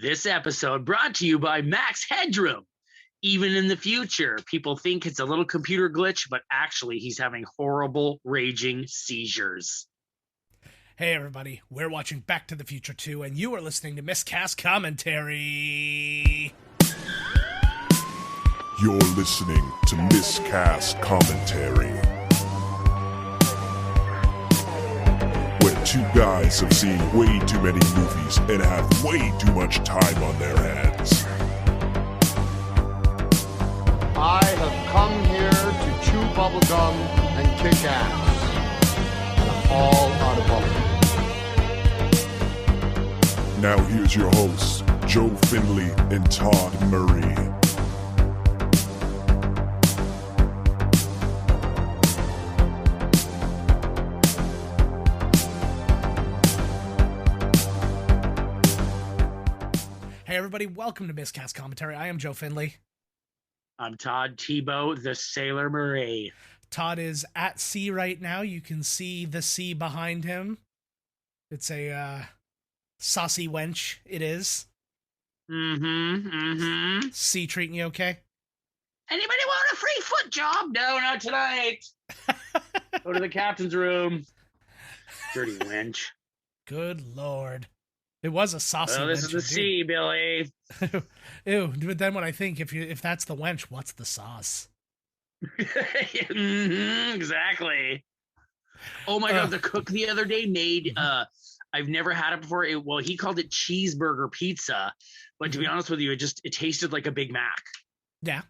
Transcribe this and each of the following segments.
This episode brought to you by Max Headroom. Even in the future, people think it's a little computer glitch, but actually he's having horrible, raging seizures. Hey everybody, we're watching Back to the Future 2, and you are listening to Miscast Commentary. You're listening to Miscast Commentary, where two guys have seen way too many movies and have way too much time on their hands. I have come here to chew bubblegum and kick ass, and I'm all out of bubblegum. Now here's your hosts, Joe Finley and Todd Murray. Hey everybody, welcome to Miscast Commentary. I am Joe Finley. I'm Todd Tebow, the Sailor Murray. Todd is at sea right now. You can see the sea behind him. It's a saucy wench, it is. Sea treating you okay? Anybody want a free foot job? No, not tonight. Go to the captain's room. Dirty wench. Good lord. It was a saucy wench. Oh, this is the sea, Billy. Ew, but then when I think, if that's the wench, what's the sauce? Exactly. Oh my God, the cook the other day made, I've never had it before. He called it cheeseburger pizza, but to be honest with you, it tasted like a Big Mac. Yeah.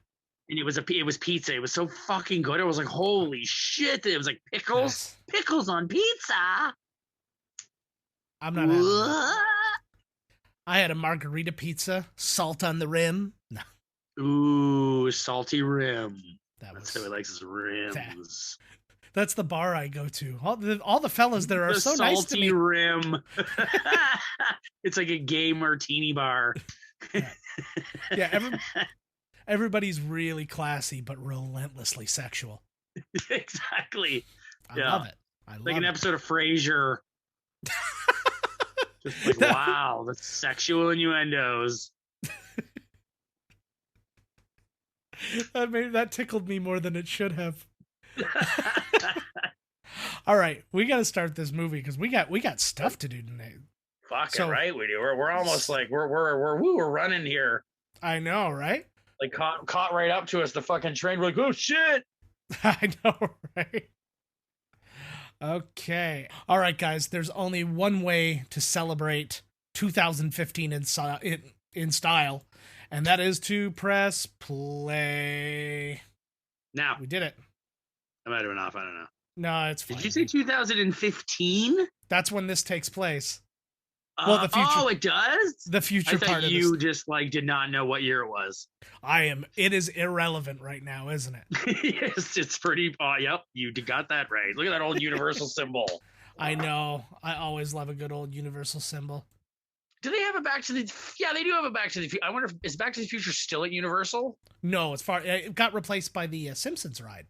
And it was pizza. It was so fucking good. I was like, holy shit. It was like pickles. Nice. Pickles on pizza. I'm not having that. I had a margarita pizza, salt on the rim. No. Ooh, salty rim. That's how he likes his rims. That's the bar I go to. All the fellas there are so nice to me. Salty rim. It's like a gay martini bar. Yeah, everybody's really classy but relentlessly sexual. Exactly. I love it. Like an episode of Frasier. Just like, wow, the sexual innuendos. That tickled me more than it should have. All right, we got to start this movie because we got stuff to do tonight. Fucking right, we do. We're almost like we're running here. I know, right? Like caught right up to us. The fucking train. We're like, oh shit! I know, right? Okay. All right, guys. There's only one way to celebrate 2015 in style, and that is to press play. Now we did it. I might have been off. I don't know. No, it's fine. Did you say 2015? That's when this takes place. Well, the future. Oh, it does? The future part of this. You just like did not know what year it was. It is irrelevant right now, isn't it? Yes, it's pretty. Yep, you got that right. Look at that old Universal symbol. I know. I always love a good old Universal symbol. Do they have a Back to the? Yeah, they do have a Back to the Future. I wonder if is Back to the Future still at Universal? No, it got replaced by the Simpsons ride.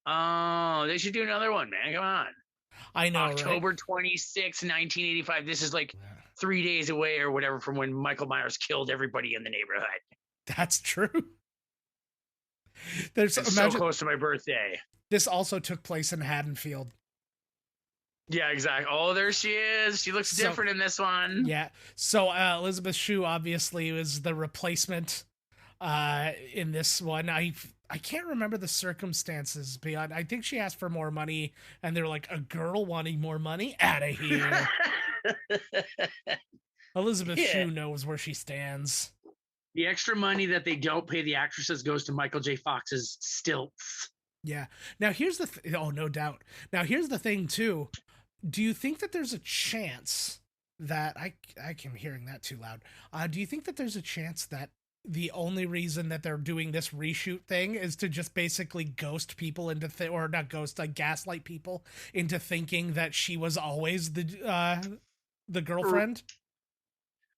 Oh, they should do another one, man. Come on. I know, October right? 26, 1985. This is like 3 days away or whatever from when Michael Myers killed everybody in the neighborhood. That's true. So close to my birthday. This also took place in Haddonfield. Yeah, exactly. Oh, there she is. She looks different in this one. Yeah. So Elizabeth Shue obviously was the replacement in this one. I can't remember the circumstances beyond. I think she asked for more money, and they're like, a girl wanting more money? Out of here. Elizabeth Shue knows where she stands. The extra money that they don't pay the actresses goes to Michael J. Fox's stilts. Yeah. Now, here's the oh, no doubt. Now, here's the thing, too. Do you think that there's a chance that... I am hearing that too loud. Do you think that there's a chance that the only reason that they're doing this reshoot thing is to just basically ghost people into or not ghost, gaslight people into thinking that she was always the girlfriend?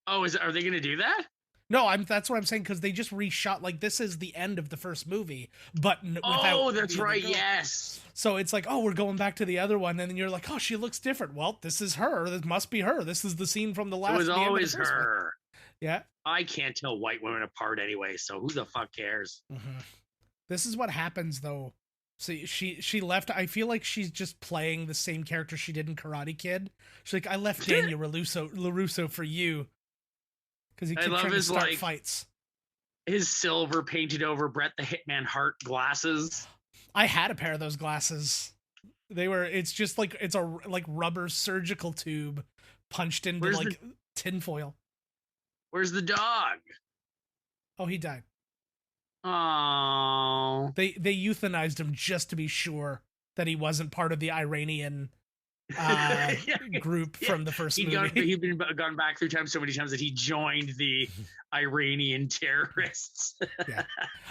Oh, are they going to do that? No, that's what I'm saying, because they just reshot, like, this is the end of the first movie, but without... Oh, that's right, yes. So it's like, oh, we're going back to the other one, and then you're like, oh, she looks different. Well, this is her. This must be her. This is the scene from the last... It was always her. Yeah. I can't tell white women apart anyway, so who the fuck cares? Mm-hmm. This is what happens though. So she left. I feel like she's just playing the same character she did in Karate Kid. She's like, I left Daniel LaRusso for you because he kept trying to start fights. His silver painted over Bret the Hitman Hart glasses. I had a pair of those glasses. It's just like it's a rubber surgical tube punched into tinfoil. Where's the dog? Oh, he died. Oh, they euthanized him just to be sure that he wasn't part of the Iranian group from the first movie. He'd been gone back through time so many times that he joined the Iranian terrorists. Yeah,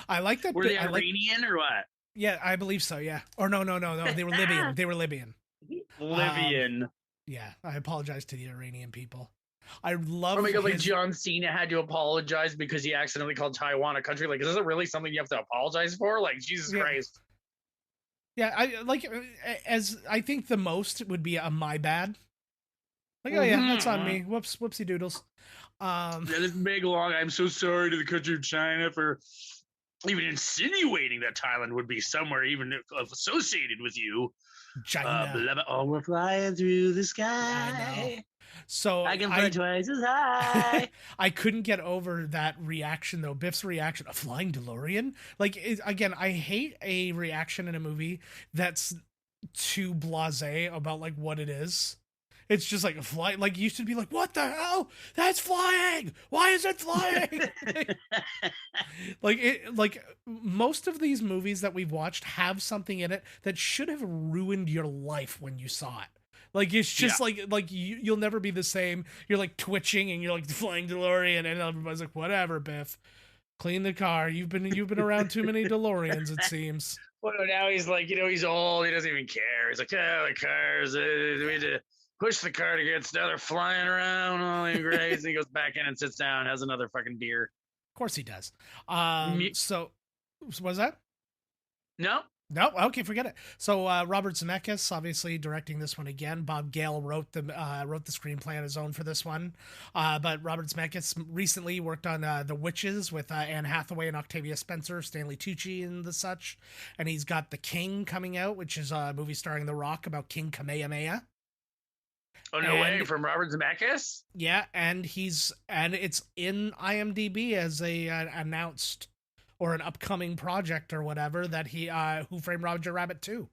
I like that. Were they Iranian or what? Yeah, I believe so. Yeah, or no, they were Libyan. They were Libyan. Libyan. Yeah, I apologize to the Iranian people. I love. Oh my god! Like John Cena had to apologize because he accidentally called Taiwan a country. Like, is it really something you have to apologize for? Like, Jesus Christ. Yeah, I think the most would be a my bad. Like, oh yeah, that's on me. Whoopsie doodles. This big long. I'm so sorry to the country of China for even insinuating that Thailand would be somewhere even associated with you. China. Oh, we're flying through the sky. I know. So I can fly twice as high. I couldn't get over that reaction though. Biff's reaction, a flying DeLorean. Like again, I hate a reaction in a movie that's too blasé about like what it is. It's just like a flight. Like you should be like, what the hell? That's flying. Why is it flying? like most of these movies that we've watched have something in it that should have ruined your life when you saw it. Like it's just like you'll never be the same. You're like twitching and you're like flying DeLorean, and everybody's like, whatever, Biff, clean the car. You've been around too many DeLoreans, it seems. Well, now he's like, he's old. He doesn't even care. He's like, the cars. We need to push the car to get. Now they're flying around. Oh, great. And he goes back in and sits down, has another fucking beer. Of course he does. So was that? No, okay, forget it. So Robert Zemeckis, obviously directing this one again. Bob Gale wrote the screenplay on his own for this one. But Robert Zemeckis recently worked on The Witches with Anne Hathaway and Octavia Spencer, Stanley Tucci and the such. And he's got The King coming out, which is a movie starring The Rock about King Kamehameha. Oh, no way, from Robert Zemeckis? Yeah, and it's in IMDb as a announced or an upcoming project or whatever that he Who Framed Roger Rabbit 2.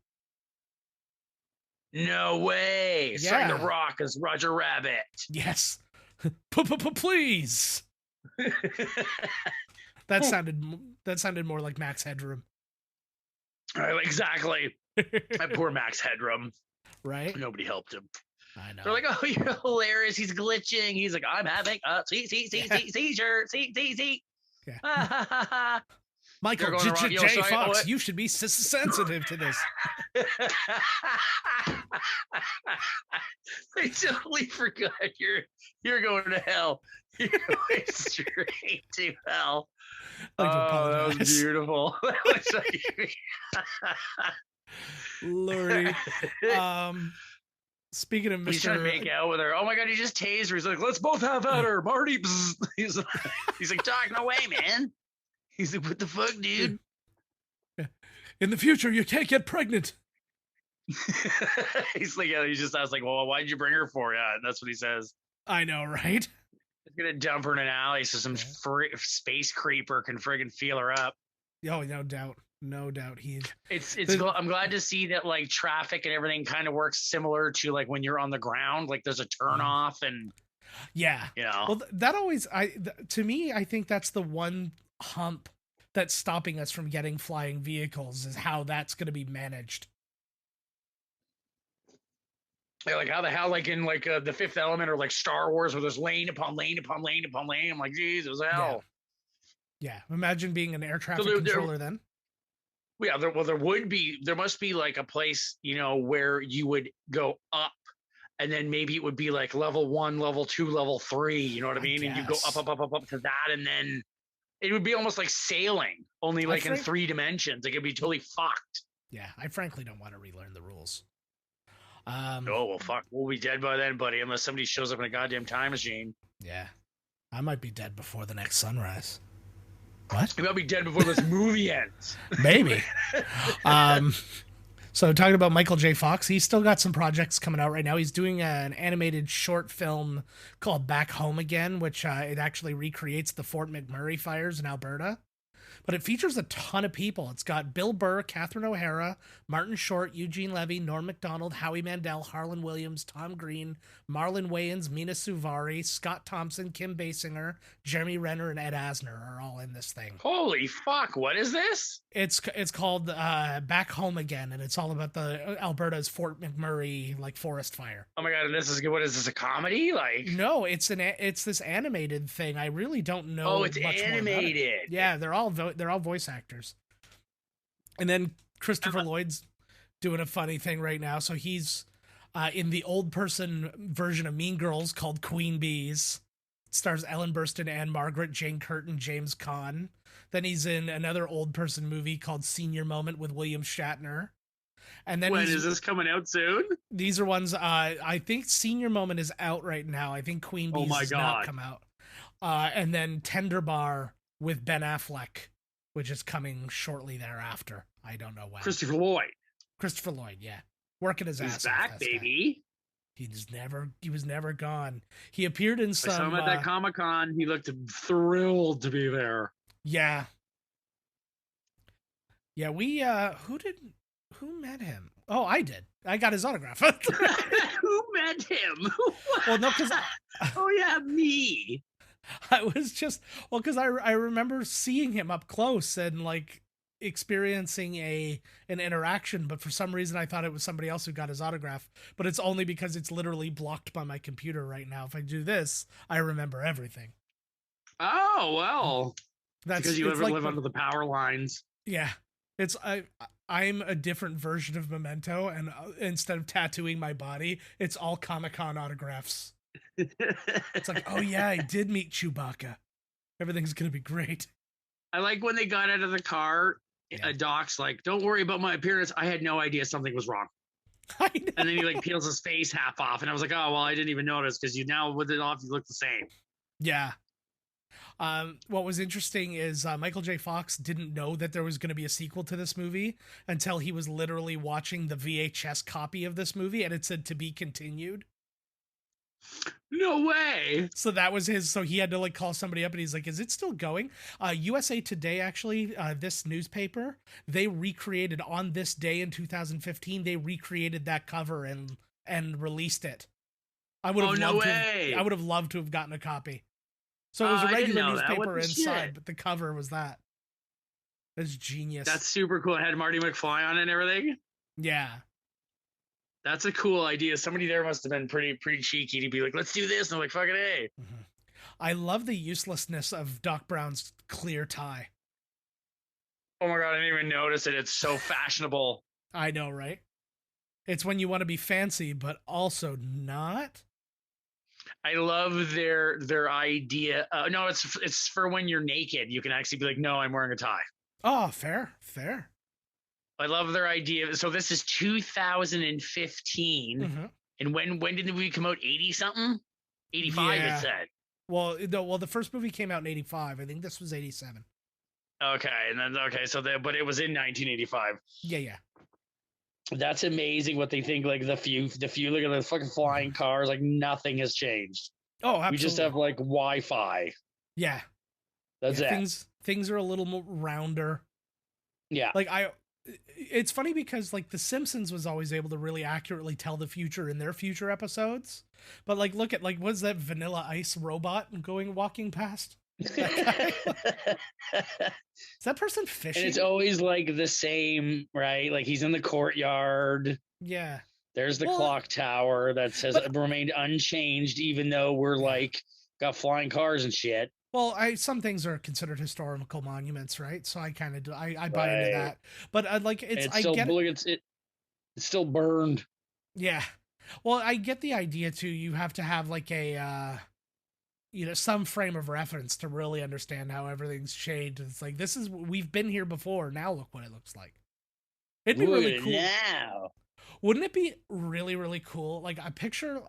No way. Yeah. Starring The Rock as Roger Rabbit. Yes. Please. That sounded more like Max Headroom. Exactly. That poor Max Headroom. Right? Nobody helped him. I know. They're like, oh, you're hilarious. He's glitching. He's like, I'm having a seizure. See. Yeah. Michael J. Fox, you should be sensitive to this. I totally forgot you're going to hell. You're going straight to hell. That was beautiful. That was like... Lori. Speaking of Mr. He's trying to make out with her. Oh my god, he just tased her. He's like, let's both have at her, Marty. He's like, Doc, no way, man. He's like, what the fuck, dude? In the future, you can't get pregnant. He's like, yeah, he just asked, like, well, why'd you bring her for? Yeah, and that's what he says. I know, right? He's gonna dump her in an alley so some space creeper can friggin' feel her up. Oh, no doubt. No doubt. I'm glad to see that like traffic and everything kind of works similar to like when you're on the ground, like there's a turn off and yeah, well, that always, to me, I think that's the one hump that's stopping us from getting flying vehicles is how that's going to be managed. Yeah, like how the hell, like in like the Fifth Element or like Star Wars, where there's lane upon lane upon lane upon lane. I'm like, Jesus, hell. Yeah. Imagine being an air traffic controller then. Yeah, there must be like a place, where you would go up and then maybe it would be like level 1, level 2, level 3, you know what I mean? And you go up to that, and then it would be almost like sailing, only like in 3 dimensions. It could be totally fucked. Yeah, I frankly don't want to relearn the rules. Oh, well, fuck. We'll be dead by then, buddy, unless somebody shows up in a goddamn time machine. Yeah. I might be dead before the next sunrise. What? You might be dead before this movie ends. Maybe. So talking about Michael J. Fox, he's still got some projects coming out right now. He's doing an animated short film called Back Home Again, which it actually recreates the Fort McMurray fires in Alberta. But it features a ton of people. It's got Bill Burr, Catherine O'Hara, Martin Short, Eugene Levy, Norm Macdonald, Howie Mandel, Harlan Williams, Tom Green, Marlon Wayans, Mina Suvari, Scott Thompson, Kim Basinger, Jeremy Renner, and Ed Asner are all in this thing. Holy fuck! What is this? It's called Back Home Again, and it's all about the Alberta's Fort McMurray forest fire. Oh my god! And this is what is this, a comedy? No, it's this animated thing. I really don't know. Oh, it's much animated. More about it. Yeah, they're all voice actors. And then Christopher Lloyd's doing a funny thing right now. So he's in the old person version of Mean Girls called Queen Bees. It stars Ellen Burstyn, Anne Margaret, Jane Curtin, James Caan. Then he's in another old person movie called Senior Moment with William Shatner. And then when is this coming out soon? These are ones I think Senior Moment is out right now. I think Queen Bees has not come out. And then Tender Bar with Ben Affleck, which is coming shortly thereafter. I don't know when. Christopher Lloyd, yeah. Working his ass off. He's back, baby. He was never gone. He appeared in some... I saw him at that Comic-Con. He looked thrilled to be there. Yeah. Yeah, who met him? Oh, I did. I got his autograph. Who met him? Well, no, because... Oh, yeah, me. I was just... Well, because I remember seeing him up close and, experiencing an interaction, but for some reason I thought it was somebody else who got his autograph, but it's only because it's literally blocked by my computer right now. If I do this, I remember everything. Oh, well. That's because you live under the power lines. Yeah. I'm a different version of Memento, and instead of tattooing my body, it's all Comic-Con autographs. It's like, oh yeah, I did meet Chewbacca. Everything's gonna be great. I like when they got out of the car, Doc's like, don't worry about my appearance. I had no idea something was wrong. And then he peels his face half off, and I was like, oh, well, I didn't even notice, because you now with it off, you look the same. Yeah. What was interesting is Michael J. Fox didn't know that there was going to be a sequel to this movie until he was literally watching the VHS copy of this movie, and it said to be continued. No way. So that was so he had to call somebody up, and he's like, is it still going? USA Today, actually, this newspaper, they recreated on this day in 2015, they recreated that cover and released it. I would have loved to have gotten a copy. So it was a regular newspaper inside, but the cover was that. That's genius. That's super cool. It had Marty McFly on it and everything. Yeah. That's a cool idea. Somebody there must have been pretty cheeky to be like, let's do this. And they're like, fucking A. Mm-hmm. I love the uselessness of Doc Brown's clear tie. Oh my God, I didn't even notice it. It's so fashionable. I know, right? It's when you want to be fancy, but also not. I love their idea. No, it's for when you're naked. You can actually be like, no, I'm wearing a tie. Oh, fair. I love their idea. So this is 2015. Mm-hmm. And when did the movie come out? 80 something? 85, it said. Well, the first movie came out in 85. I think this was 87. Okay, and then but it was in 1985. Yeah. That's amazing what they think. The few look at the fucking flying cars. Nothing has changed. Oh, absolutely. We just have Wi-Fi. Yeah, that's it. Things are a little more rounder. Yeah, it's funny because The Simpsons was always able to really accurately tell the future in their future episodes. But look at what's that Vanilla Ice robot walking past? Is that person fishing? And it's always the same, right? He's in the courtyard. Yeah. There's the clock tower that says it remained unchanged, even though we're got flying cars and shit. Well, some things are considered historical monuments, right? So I kind of I buy into that. But it's still burned. Yeah. Well, I get the idea too. You have to have a some frame of reference to really understand how everything's changed. It's we've been here before. Now look what it looks like. It'd be really cool. Now. Wouldn't it be really, really cool? I picture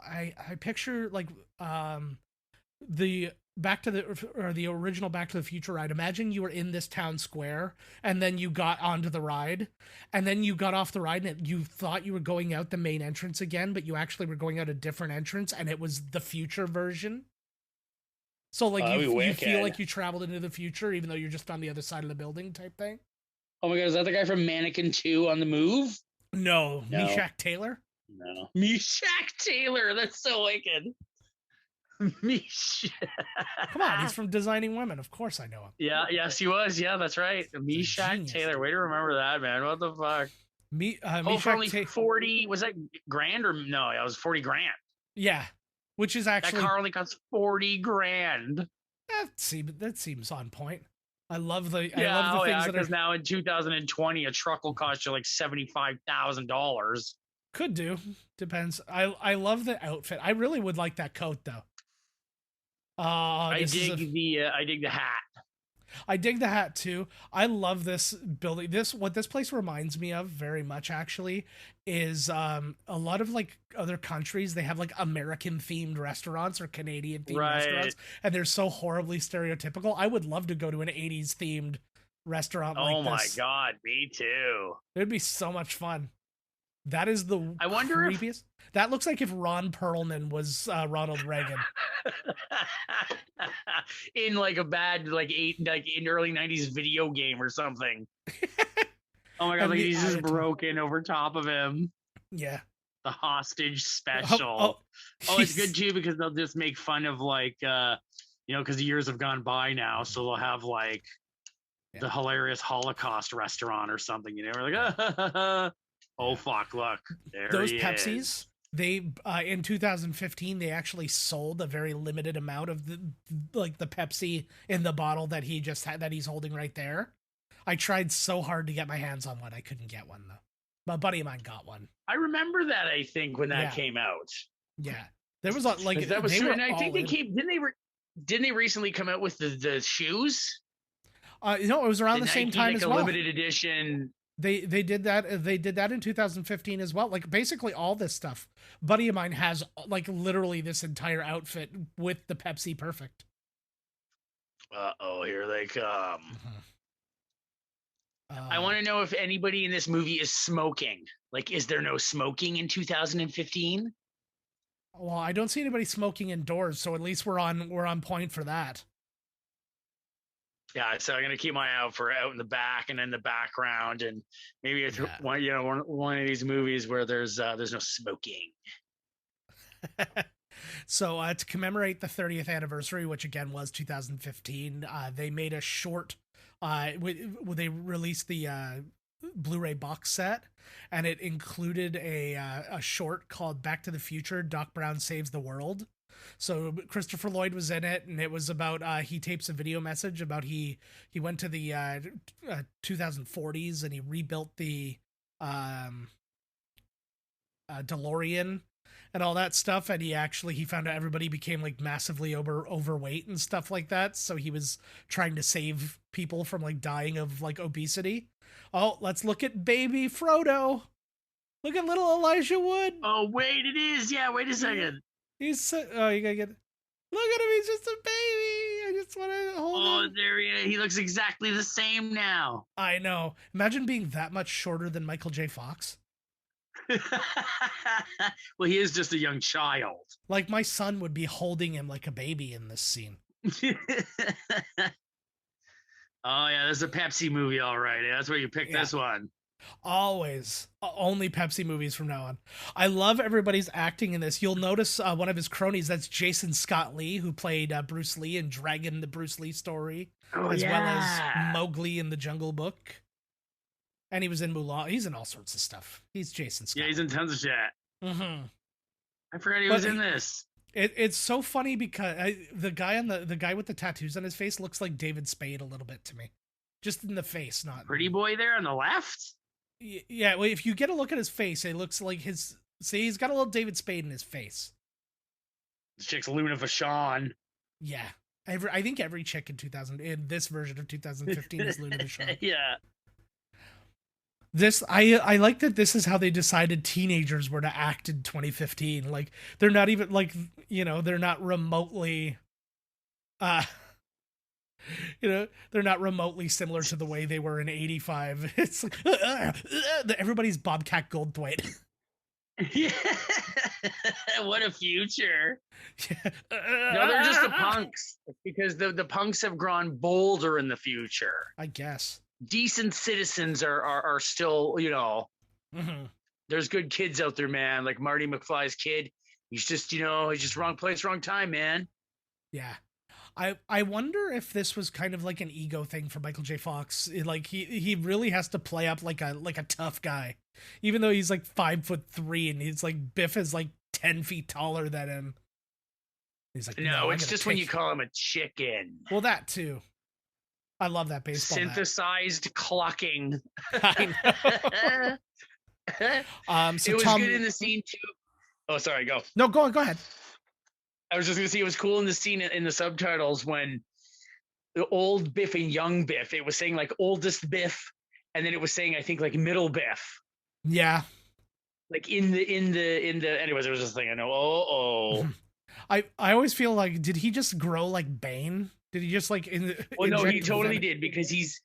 the the original Back to the Future ride. Imagine you were in this town square, and then you got onto the ride, and then you got off the ride, and you thought you were going out the main entrance again, but you actually were going out a different entrance, and it was the future version. So like you feel like you traveled into the future, even though you're just on the other side of the building, type thing. Oh my god, is that the guy from Mannequin 2 on the Move? No. Meshack Taylor. No, Meshack Taylor. That's so wicked. Come on, he's from Designing Women. Of course I know him. Yeah, yes, he was. Yeah, that's right. Meshack Taylor. Way to remember that, man. What the fuck? For only 40, was that grand or no? It was 40 grand. Yeah, which is actually that car only costs 40 grand. That seems on point. I love the things that are now in 2020 a truck will cost you like $75,000. Could do. Depends. I love the outfit. I really would like that coat though. I dig the hat. I dig the hat too. I love this building. What this place reminds me of very much actually is a lot of like other countries. They have like American themed restaurants or Canadian themed restaurants, and they're so horribly stereotypical. I would love to go to an 80s themed restaurant like this. Oh my god, me too. It'd be so much fun. That is the I wonder creepiest. That looks like if Ron Perlman was Ronald Reagan. In like a bad in early 90s video game or something. Oh my god, like he's just broken over top of him. Yeah. The hostage special. It's good too because they'll just make fun of like because years have gone by now, so they'll have like the hilarious Holocaust restaurant or something, we're like oh fuck, look. Those Pepsis, they in 2015 they actually sold a very limited amount of the Pepsi in the bottle that he just had, that he's holding right there. I tried so hard to get my hands on one. I couldn't get one though. But a buddy of mine got one. I remember that, I think, when that came out. Yeah. There was like that was true. And I think didn't they recently come out with the shoes? It was around the same time as well. Limited edition. They did that. They did that in 2015 as well. Like basically all this stuff. Buddy of mine has like literally this entire outfit with the Pepsi Perfect. Here they come. I want to know if anybody in this movie is smoking. Like, is there no smoking in 2015? Well, I don't see anybody smoking indoors, so at least we're on point for that. Yeah, so I'm gonna keep my eye out for out in the back and in the background, and maybe it's one of these movies where there's no smoking. So to commemorate the 30th anniversary, which again was 2015, they made a short. They released the Blu-ray box set, and it included a short called "Back to the Future: Doc Brown Saves the World." So Christopher Lloyd was in it, and it was about he tapes a video message about he went to the 2040s and he rebuilt the DeLorean and all that stuff, and he found out everybody became like massively overweight and stuff like that, so he was trying to save people from like dying of like obesity. Oh, let's look at baby Frodo. Look at little Elijah Wood. Oh wait, it is. Yeah, wait a second. You gotta get. Look at him, he's just a baby. I just want to hold him. Oh, there he is. He looks exactly the same now. I know. Imagine being that much shorter than Michael J. Fox. Well, he is just a young child. Like my son would be holding him like a baby in this scene. Oh yeah, this is a Pepsi movie, all right. That's where you picked this one. Always. Only Pepsi movies from now on. I love everybody's acting in this. You'll notice one of his cronies, that's Jason Scott Lee, who played Bruce Lee in Dragon, the Bruce Lee story, well as Mowgli in the Jungle Book. And he was in Mulan. He's in all sorts of stuff. He's Jason Scott. Yeah, he's in tons of shit. Mm-hmm. I forgot he was in this. It's so funny because the guy with the tattoos on his face looks like David Spade a little bit to me. Just in the face, not... Pretty boy there on the left? Yeah, well, if you get a look at his face, it looks like his... See, he's got a little David Spade in his face. This chick's Luna Vachon. Yeah. I think every chick in this version of 2015 is Luna Vachon. Yeah. I like that this is how they decided teenagers were to act in 2015. Like, they're not even, like, they're not remotely Uh, you know, they're not remotely similar to the way they were in '85. It's like, everybody's Bobcat Goldthwait. Yeah. What a future. Yeah. No, they're just the punks because the punks have grown bolder in the future. I guess. Decent citizens are still, Mm-hmm. there's good kids out there, man. Like Marty McFly's kid. He's just, he's just wrong place, wrong time, man. Yeah. I wonder if this was kind of like an ego thing for Michael J. Fox. Like he really has to play up like a tough guy, even though he's like 5'3" and he's like Biff is like 10 feet taller than him. He's like, no, it's just when you call him a chicken. Well, that too. I love that baseball. Synthesized clucking. I know. So it was Tom... good in the scene too. Oh, sorry, go. No, go ahead. I was just gonna say it was cool in the scene in the subtitles when the old Biff and young Biff, it was saying like oldest Biff, and then it was saying I think like middle Biff. Yeah. Like in the anyways, it was just a thing I know. I always feel like, did he just grow like Bane? Did he just like well, no, he totally did, because he's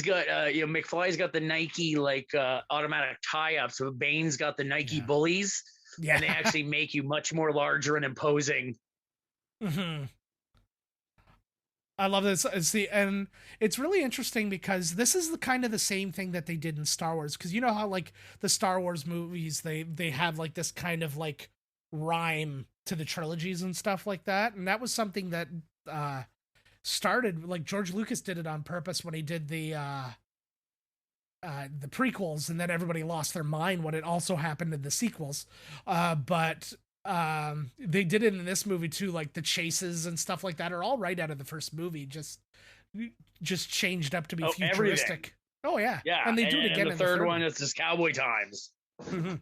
got McFly's got the Nike like automatic tie-up, so Bane's got the Nike bullies. Yeah. And they actually make you much more larger and imposing. Mm-hmm. I love this. And it's really interesting because this is the kind of the same thing that they did in Star Wars. Because you know how like the Star Wars movies, they have like this kind of like rhyme to the trilogies and stuff like that. And that was something that started, like George Lucas did it on purpose when he did the prequels, and then everybody lost their mind when it also happened in the sequels. But they did it in this movie too, like the chases and stuff like that are all right out of the first movie, just changed up to be futuristic. Everything. Oh yeah. And they do it again in the third one. It's just cowboy times. Mm-hmm.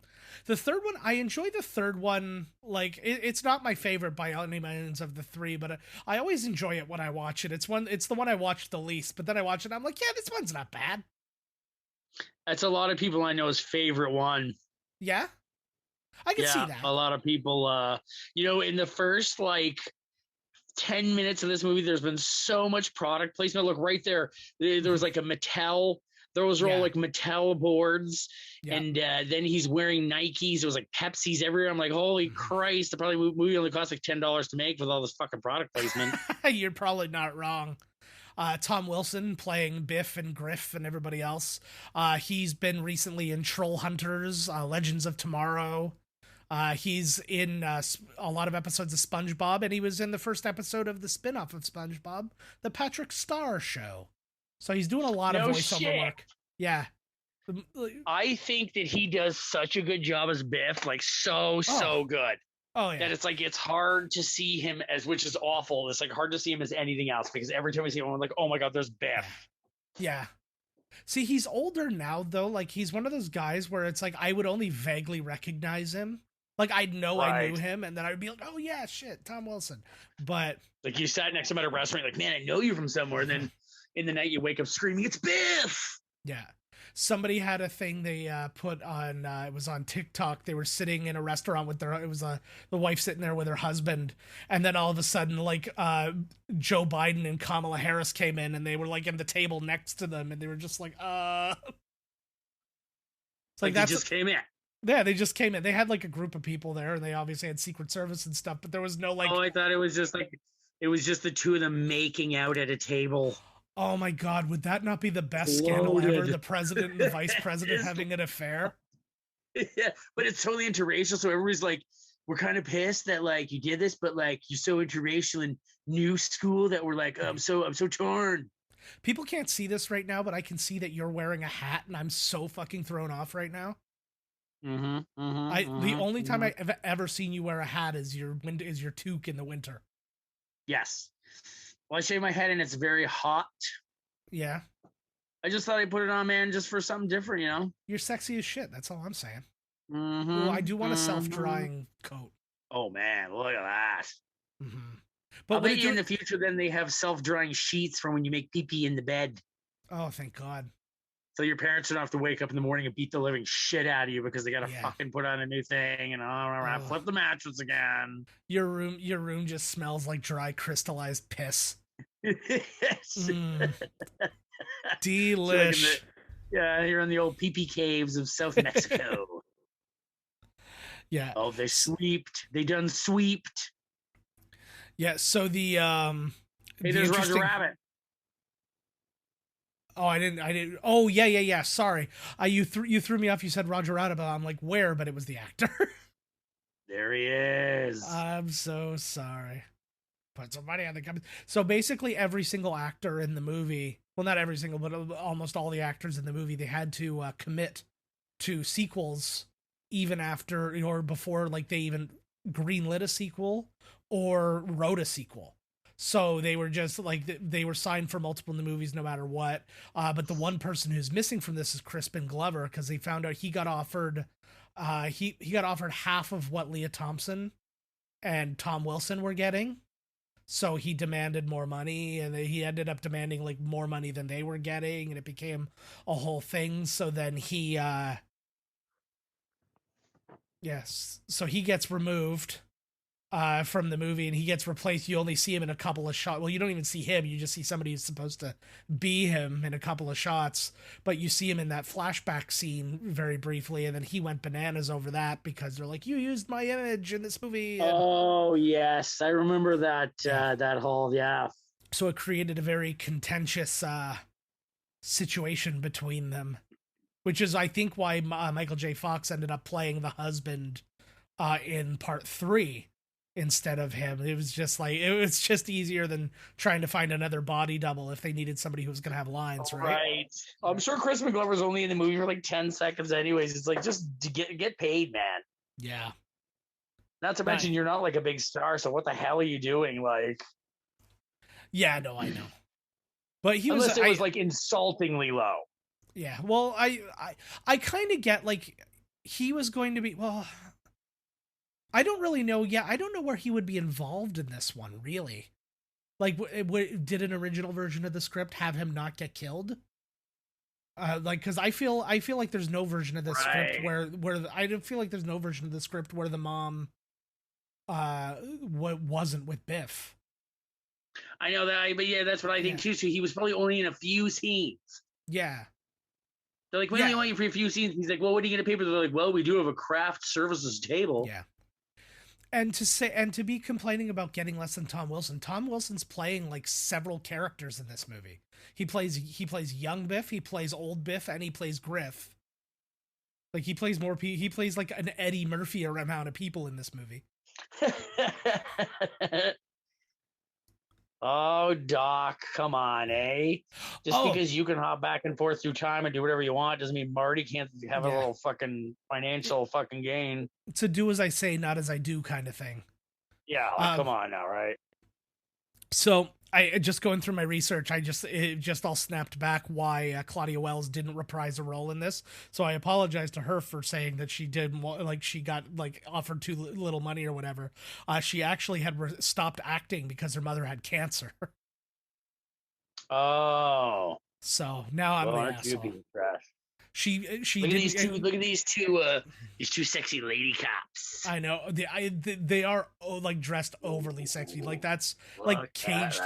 The third one, I enjoy the third one. Like it's not my favorite by any means of the three, but I always enjoy it when I watch it. It's the one I watched the least, but then I watch it and I'm like, yeah, this one's not bad. That's a lot of people I know's favorite one. Yeah, I can see that. A lot of people, in the first like 10 minutes of this movie, there's been so much product placement. Look right there. There was like a Mattel. Those are all like Mattel boards. Yeah. And then he's wearing Nikes. There was like Pepsis everywhere. I'm like, holy Christ. The probably movie only cost like $10 to make with all this fucking product placement. You're probably not wrong. Tom Wilson playing Biff and Griff and everybody else. He's been recently in Troll Hunters, Legends of Tomorrow. He's in a lot of episodes of SpongeBob, and he was in the first episode of the spin-off of SpongeBob, The Patrick Star Show. So he's doing a lot of voiceover work. Yeah. I think that he does such a good job as Biff, like so good. Oh yeah. That it's like it's hard to see him as, which is awful. It's like hard to see him as anything else, because every time we see him, I'm like, oh my god, there's Biff. Yeah. See, he's older now though. Like he's one of those guys where it's like I would only vaguely recognize him. Like I'd know I knew him, and then I would be like, oh yeah, shit, Tom Wilson. But like you sat next to him at a restaurant, like, man, I know you from somewhere. And then in the night you wake up screaming, it's Biff. Yeah. Somebody had a thing they put on, it was on TikTok. They were sitting in a restaurant with the wife sitting there with her husband. And then all of a sudden, like, Joe Biden and Kamala Harris came in, and they were like in the table next to them. And they were just like, It's like they just came in. Yeah, they just came in. They had like a group of people there, and they obviously had Secret Service and stuff, but there was no like... Oh, I thought it was just the two of them making out at a table. Oh my god, would that not be the best scandal ever? The president and the vice president having an affair? Yeah, but it's totally interracial, so everybody's like, we're kind of pissed that like you did this, but like you're so interracial and new school that we're like, I'm so torn. People can't see this right now, but I can see that you're wearing a hat, and I'm so fucking thrown off right now. The only time I've ever seen you wear a hat is your toque in the winter. Yes. Well, I shave my head and it's very hot. Yeah. I just thought I'd put it on, man, just for something different, you know? You're sexy as shit. That's all I'm saying. Well, I do want a self-drying coat. Oh, man. Look at that. But I'll bet you in the future, then they have self-drying sheets for when you make pee-pee in the bed. Oh, thank God. So your parents don't have to wake up in the morning and beat the living shit out of you because they got to Yeah. fucking put on a new thing and flip the mattress again. Your room just smells like dry crystallized piss. Yes. Delish. Yeah, you're in the old pee-pee caves of South Mexico. Yeah. Oh, they sweeped. They done sweeped. Yeah, so the Hey, there's Roger Rabbit. Oh, I didn't. Oh, yeah. Sorry. You threw me off. You said Roger Rabbit. I'm like, where? But it was the actor. There he is. I'm so sorry. Put somebody on the comments. So basically, every single actor in the movie, well, not every single, but almost all the actors in the movie, they had to commit to sequels even after or before, like they even greenlit a sequel or wrote a sequel. So they were just like they were signed for multiple movies no matter what. But the one person who's missing from this is Crispin Glover because they found out he got offered he got offered half of what Leah Thompson and Tom Wilson were getting. So he demanded more money, and he ended up demanding like more money than they were getting, and it became a whole thing. So then he so he gets removed from the movie, and he gets replaced. You only see him in a couple of shots. Well, you don't even see him. You just see somebody who's supposed to be him in a couple of shots, but you see him in that flashback scene very briefly, and then he went bananas over that because they're like, you used my image in this movie. And oh, yes. I remember that, that whole, so it created a very contentious situation between them, which is, I think, why Michael J. Fox ended up playing the husband in part 3 instead of him. It was just easier than trying to find another body double if they needed somebody who was going to have lines, right? Right. I'm sure Crispin Glover's only in the movie for like 10 seconds anyways. It's like, just to get paid, man. Yeah. Not to mention, you're not like a big star, so what the hell are you doing? Like, yeah, no, I know. But he unless it was like insultingly low. Yeah. Well, I kind of get like he was going to be, well, I don't really know. Yeah, I don't know where he would be involved in this one, really. Like, did an original version of the script have him not get killed? Like, because I feel like there's no version of the script where I don't feel like there's no version of the script where the mom wasn't with Biff. I know that, but yeah, that's what I think too. So he was probably only in a few scenes. Yeah. They're like, we only want you for a few scenes. He's like, well, what are you going to pay for? They're like, well, we do have a craft services table. Yeah. And to be complaining about getting less than Tom Wilson. Tom Wilson's playing like several characters in this movie. He plays young Biff, he plays old Biff, and he plays Griff. Like he plays he plays like an Eddie Murphy amount of people in this movie. Oh, Doc, come on, eh? Just because you can hop back and forth through time and do whatever you want doesn't mean Marty can't have a little fucking financial fucking gain. It's a do as I say, not as I do kind of thing. Yeah, come on now, right? So I just going through my research, it just all snapped back why Claudia Wells didn't reprise a role in this. So I apologize to her for saying that she did, like she got like offered too little money or whatever. She actually had stopped acting because her mother had cancer. Oh, so now I'm the asshole. She look at these two sexy lady cops. I know they are like dressed overly sexy. Like that's like caged.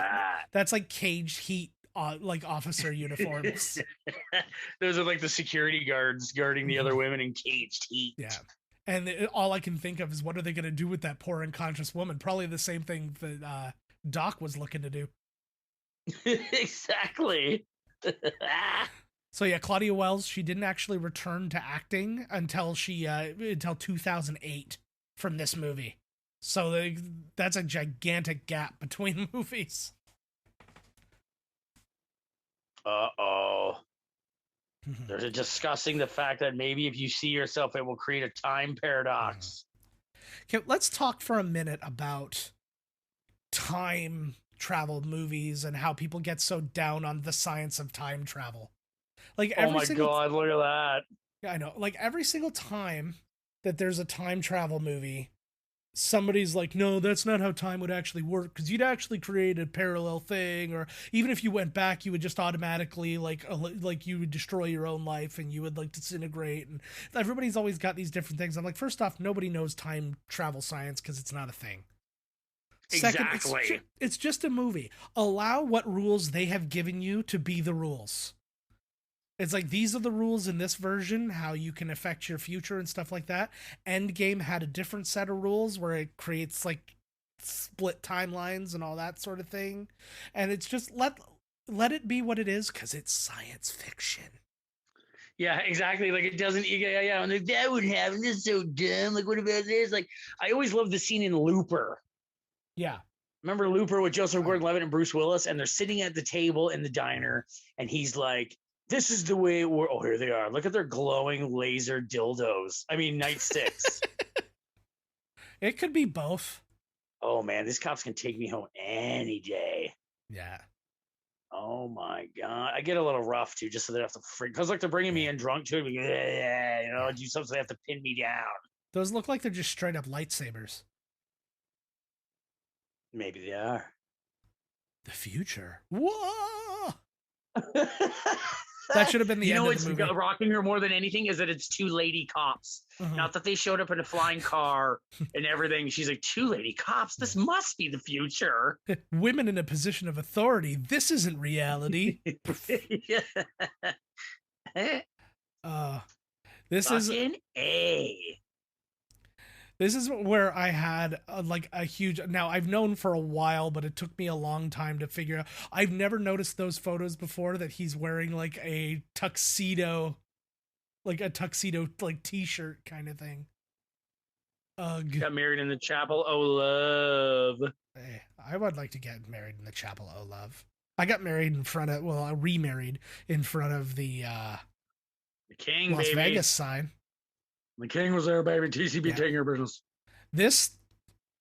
That's like caged heat. Like officer uniforms. Those are like the security guards guarding the other women in caged heat. Yeah. And all I can think of is what are they going to do with that poor unconscious woman? Probably the same thing that Doc was looking to do. Exactly. So yeah, Claudia Wells, she didn't actually return to acting until 2008 from this movie. So that's a gigantic gap between movies. Uh-oh. They're discussing the fact that maybe if you see yourself, it will create a time paradox. Okay, let's talk for a minute about time travel movies and how people get so down on the science of time travel. Like oh my god, look at that. Yeah, I know. Like every single time that there's a time travel movie, somebody's like, no, that's not how time would actually work, because you'd actually create a parallel thing, or even if you went back, you would just automatically like you would destroy your own life and you would like disintegrate. And everybody's always got these different things. I'm like, first off, nobody knows time travel science because it's not a thing. Second, Exactly. it's just a movie. Allow what rules they have given you to be the rules. It's like, these are the rules in this version, how you can affect your future and stuff like that. Endgame had a different set of rules where it creates like split timelines and all that sort of thing. And it's just let it be what it is, because it's science fiction. Yeah, exactly. Like, it doesn't. Yeah. And like, that wouldn't happen. This is so dumb. Like, what about this? Like, I always love the scene in Looper. Yeah. Remember Looper with Joseph Gordon-Levitt and Bruce Willis, and they're sitting at the table in the diner, and he's like, this is the way it works. Oh, here they are. Look at their glowing laser dildos. I mean, nightsticks. It could be both. Oh, man, these cops can take me home any day. Yeah. Oh, my God. I get a little rough, too, just so they have to freak. Because, like, they're bringing me in drunk, too. Do something, so they have to pin me down. Those look like they're just straight up lightsabers. Maybe they are. The future. Whoa! That should have been the end of the movie. You know what's rocking her more than anything is that it's two lady cops. Not that they showed up in a flying car and everything. She's like, two lady cops? This must be the future. Women in a position of authority. This isn't reality. This is A. This is where I had like a huge. Now, I've known for a while, but it took me a long time to figure out. I've never noticed those photos before, that he's wearing like a tuxedo like t-shirt kind of thing. Ugh. Got married in the chapel. Oh, love. Hey, I would like to get married in the chapel. Oh, love. I got married in front of. Well, I remarried in front of the king, Las baby. Vegas sign. The king was there, baby. TCB taking your business. This,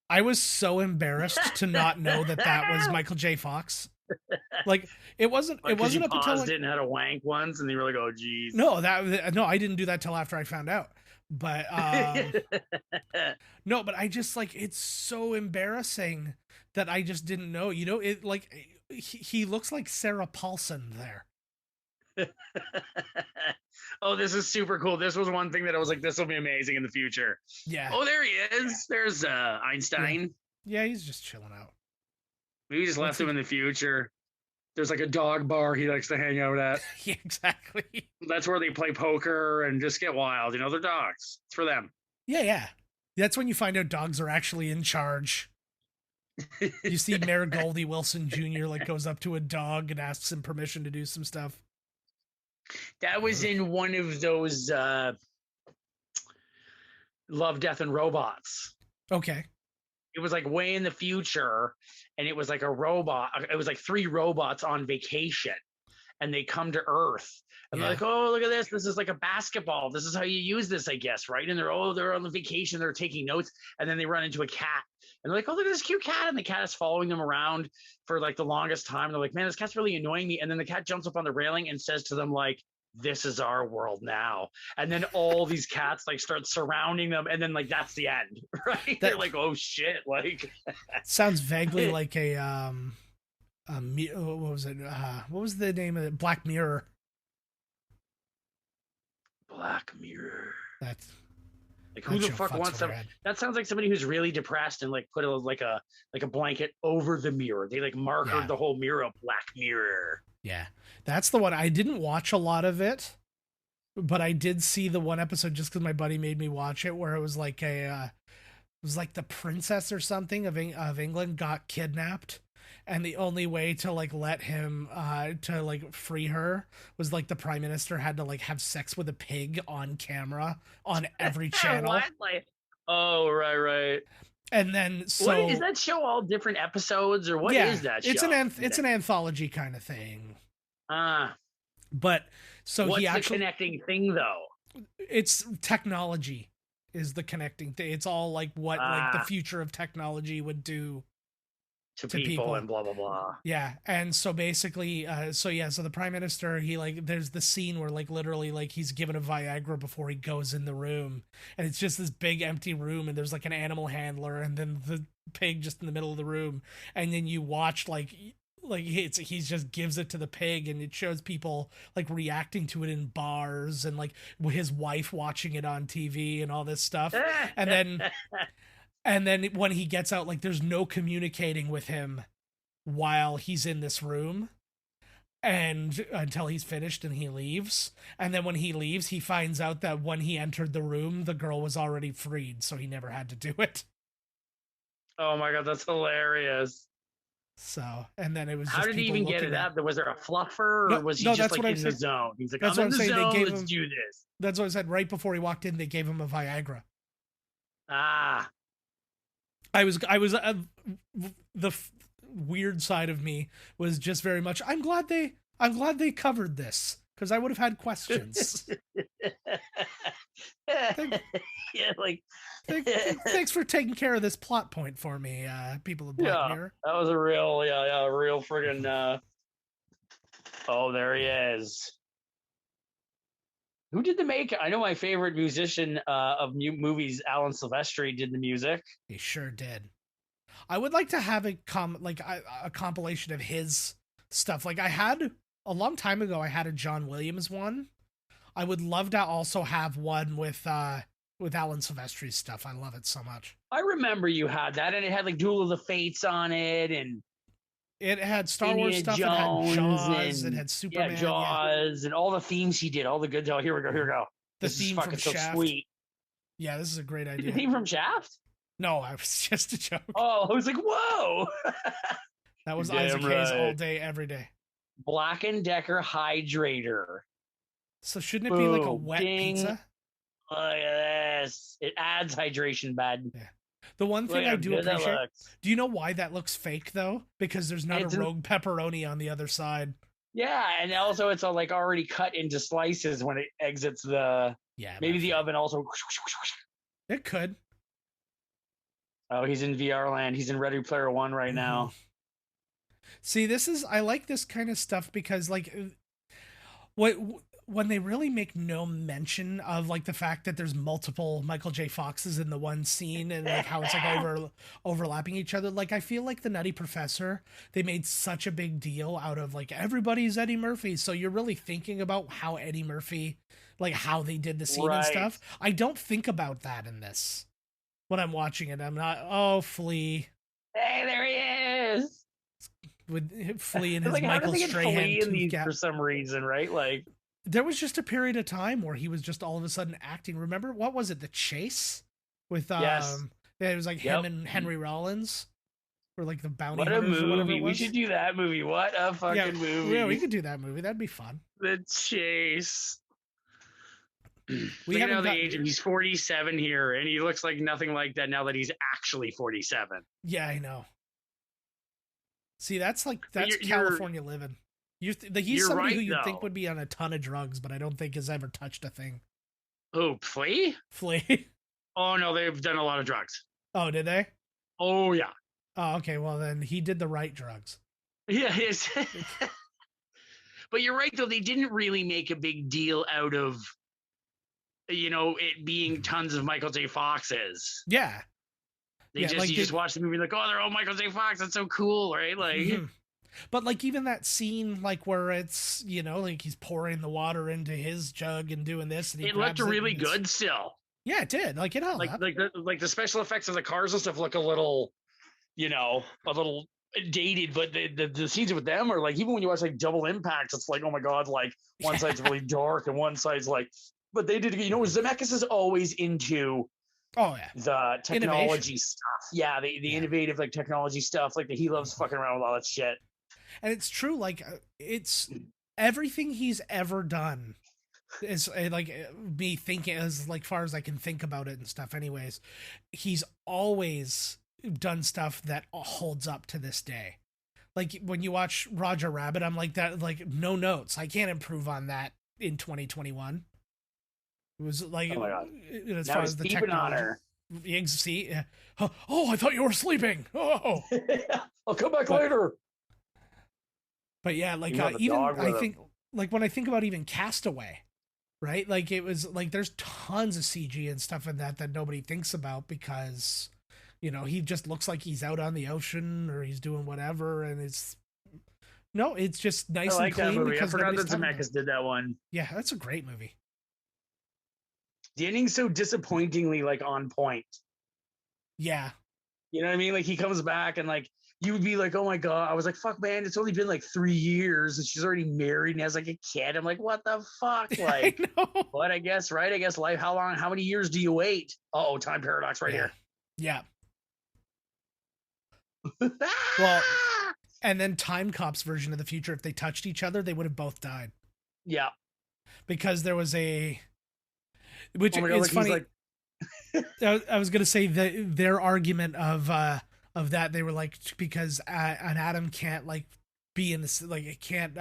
I was so embarrassed to not know that was Michael J. Fox. Like, it wasn't. Like, it wasn't up until like, it and had a wank once, and they were like, "Oh, geez." No, I didn't do that till after I found out. But no, but I just like, it's so embarrassing that I just didn't know. You know, it like he looks like Sarah Paulson there. Oh, this is super cool. This was one thing that I was like, this will be amazing in the future. Yeah. Oh, there he is. There's Einstein. Yeah, he's just chilling out. We just left him in the future. There's like a dog bar he likes to hang out at. Yeah, exactly. That's where they play poker and just get wild. You know, they're dogs. It's for them. Yeah. That's when you find out dogs are actually in charge. You see Mayor Goldie Wilson Jr. like goes up to a dog and asks him permission to do some stuff. That was in one of those Love, Death, and Robots. Okay. It was like way in the future, and it was like a robot. It was like 3 robots on vacation, and they come to Earth, and they're like, "Oh, look at this! This is like a basketball. This is how you use this, I guess, right?" And they're on the vacation. They're taking notes, and then they run into a cat, and they're like, "Oh, look at this cute cat!" And the cat is following them around for like the longest time. They're like, "Man, this cat's really annoying me." And then the cat jumps up on the railing and says to them, like, "This is our world now." And then all these cats like start surrounding them, and then like that's the end, right? They're like, "Oh shit!" Like, sounds vaguely like a what was it? What was the name of it? Black Mirror. Black Mirror. That's like, who the fuck wants that? That sounds like somebody who's really depressed and like put a blanket over the mirror. They like markered the whole mirror Black Mirror. Yeah, that's the one. I didn't watch a lot of it, but I did see the one episode just because my buddy made me watch it, where it was like it was like the princess or something of England got kidnapped, and the only way to like let him to like free her was like the prime minister had to like have sex with a pig on camera on every channel. What? Like, oh, right. And then, so what, is that show all different episodes, or what is that show? It's an anthology kind of thing. But so what's he actually the connecting thing though? It's technology is the connecting thing. It's all like what like the future of technology would do. to people and blah blah blah. Yeah, and so basically, so the prime minister, he like, there's the scene where like literally like he's given a Viagra before he goes in the room, and it's just this big empty room, and there's like an animal handler, and then the pig just in the middle of the room, and then you watch like he just gives it to the pig, and it shows people like reacting to it in bars, and like his wife watching it on TV and all this stuff, and then. And then when he gets out, like, there's no communicating with him while he's in this room, and until he's finished and he leaves. And then when he leaves, he finds out that when he entered the room, the girl was already freed, so he never had to do it. Oh my God, that's hilarious. So, and then it was. How just did he even get it out? Was there a fluffer, or was he just like in the zone? He's like, that's I'm what in the saying. zone, They gave let's him, do this. That's what I said. Right before he walked in, they gave him a Viagra. Ah. The weird side of me was just very much, I'm glad they covered this, because I would have had questions. Yeah, like thanks for taking care of this plot point for me, people of Black Mirror. That was a real, real friggin'. Oh, there he is. Who did the make? I know my favorite musician of movies, Alan Silvestri, did the music. He sure did. I would like to have a compilation of his stuff. Like I had a long time ago, I had a John Williams one. I would love to also have one with Alan Silvestri's stuff. I love it so much. I remember you had that, and it had like Duel of the Fates on it, and it had Star Wars stuff. Jones, it had Jaws. It had Superman. Yeah, Jaws, and all the themes he did. All the good. Oh, here we go. The this theme is fucking from Shaft. So sweet. Yeah, this is a great idea. The theme from Shaft? No, I was just a joke. Oh, I was like, whoa. That was Isaac Hayes all day, every day. Black & Decker Hydrator. So shouldn't it be like a wet pizza? Look at this. It adds hydration, bud. Yeah. The one thing I do appreciate. Do you know why that looks fake though? Because there's not a rogue pepperoni on the other side. Yeah, and also it's all like already cut into slices when it exits the. Yeah. Maybe the oven also. It could. Oh, he's in VR land. He's in Ready Player One right now. See, I like this kind of stuff because like when they really make no mention of like the fact that there's multiple Michael J. Foxes in the one scene and like how it's like overlapping each other. Like I feel like the Nutty Professor, they made such a big deal out of like everybody's Eddie Murphy. So you're really thinking about how Eddie Murphy, like how they did the scene and stuff. I don't think about that in this. When I'm watching it, I'm not, Flea. Hey, there he is. With Flea and his like, Michael Strahan tooth gap. For some reason, right? Like there was just a period of time where he was just all of a sudden acting. Remember what was it? The Chase with yes. It was like him and Henry Rollins, or like the bounty. What a movie! We should do that movie. What a fucking movie! Yeah, we could do that movie. That'd be fun. The Chase. We haven't the age. He's 47 here, and he looks like nothing like that now that he's actually 47. Yeah, I know. See, that's California living. He's somebody right, who you'd think would be on a ton of drugs, but I don't think has ever touched a thing. Oh, Flea? Flea? Oh, no, they've done a lot of drugs. Oh, did they? Oh, yeah. Oh, okay, well, then he did the right drugs. Yeah, but you're right, though. They didn't really make a big deal out of, it being tons of Michael J. Foxes. Yeah. You just watch the movie like, oh, they're all Michael J. Fox. That's so cool, right? Like, But like even that scene, like where it's like he's pouring the water into his jug and doing this, and it looked really good still. Yeah, it did. Like it held up. Like the special effects of the cars and stuff look a little dated, but the scenes with them are like, even when you watch like Double Impact, it's like, oh my god, like one side's really dark and one side's like. But they did, Zemeckis is always into. Oh yeah, the technology stuff. Yeah, the innovative like technology stuff. Like he loves fucking around with all that shit. And it's true. Like it's everything he's ever done is like me thinking as like far as I can think about it and stuff. Anyways, he's always done stuff that holds up to this day. Like when you watch Roger Rabbit, I'm like that. Like no notes. I can't improve on that in 2021. It was like, oh my god! As far as the technology. See, oh, I thought you were sleeping. Oh, I'll come back later. but yeah, like You have a even dog I with think like when I think about even Castaway, right? Like it was like there's tons of CG and stuff in that nobody thinks about because he just looks like he's out on the ocean or he's doing whatever, and it's just nice I and like that clean movie. I because forgot nobody's that talking about it. Zemeckis did that one. Yeah, that's a great movie. The ending's so disappointingly like on point. Yeah. You know what I mean? Like he comes back and like you would be like, oh my God. I was like, fuck man, it's only been like 3 years and she's already married and has like a kid. I'm like, what the fuck? Like, I know. but I guess, right? I guess life, how many years do you wait? Oh, time paradox right here. Yeah. Well, and then Time Cop's version of the future, if they touched each other, they would have both died. Yeah. Because there was which God, is funny. like... I was gonna say that their argument of that, they were like, because an atom can't like be in this, like it can't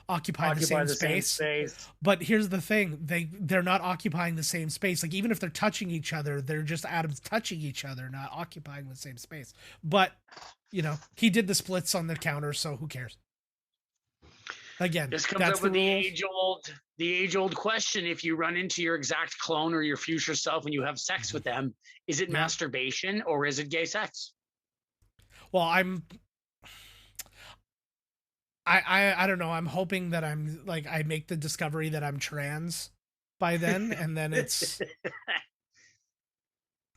occupy the same space. But here's the thing, they're not occupying the same space. Like even if they're touching each other, they're just atoms touching each other, not occupying the same space. But he did the splits on the counter, so who cares? Again, this comes up with the age-old question: if you run into your exact clone or your future self and you have sex with them, is it masturbation or is it gay sex? Well, I don't know. I'm hoping that I make the discovery that I'm trans by then, and then it's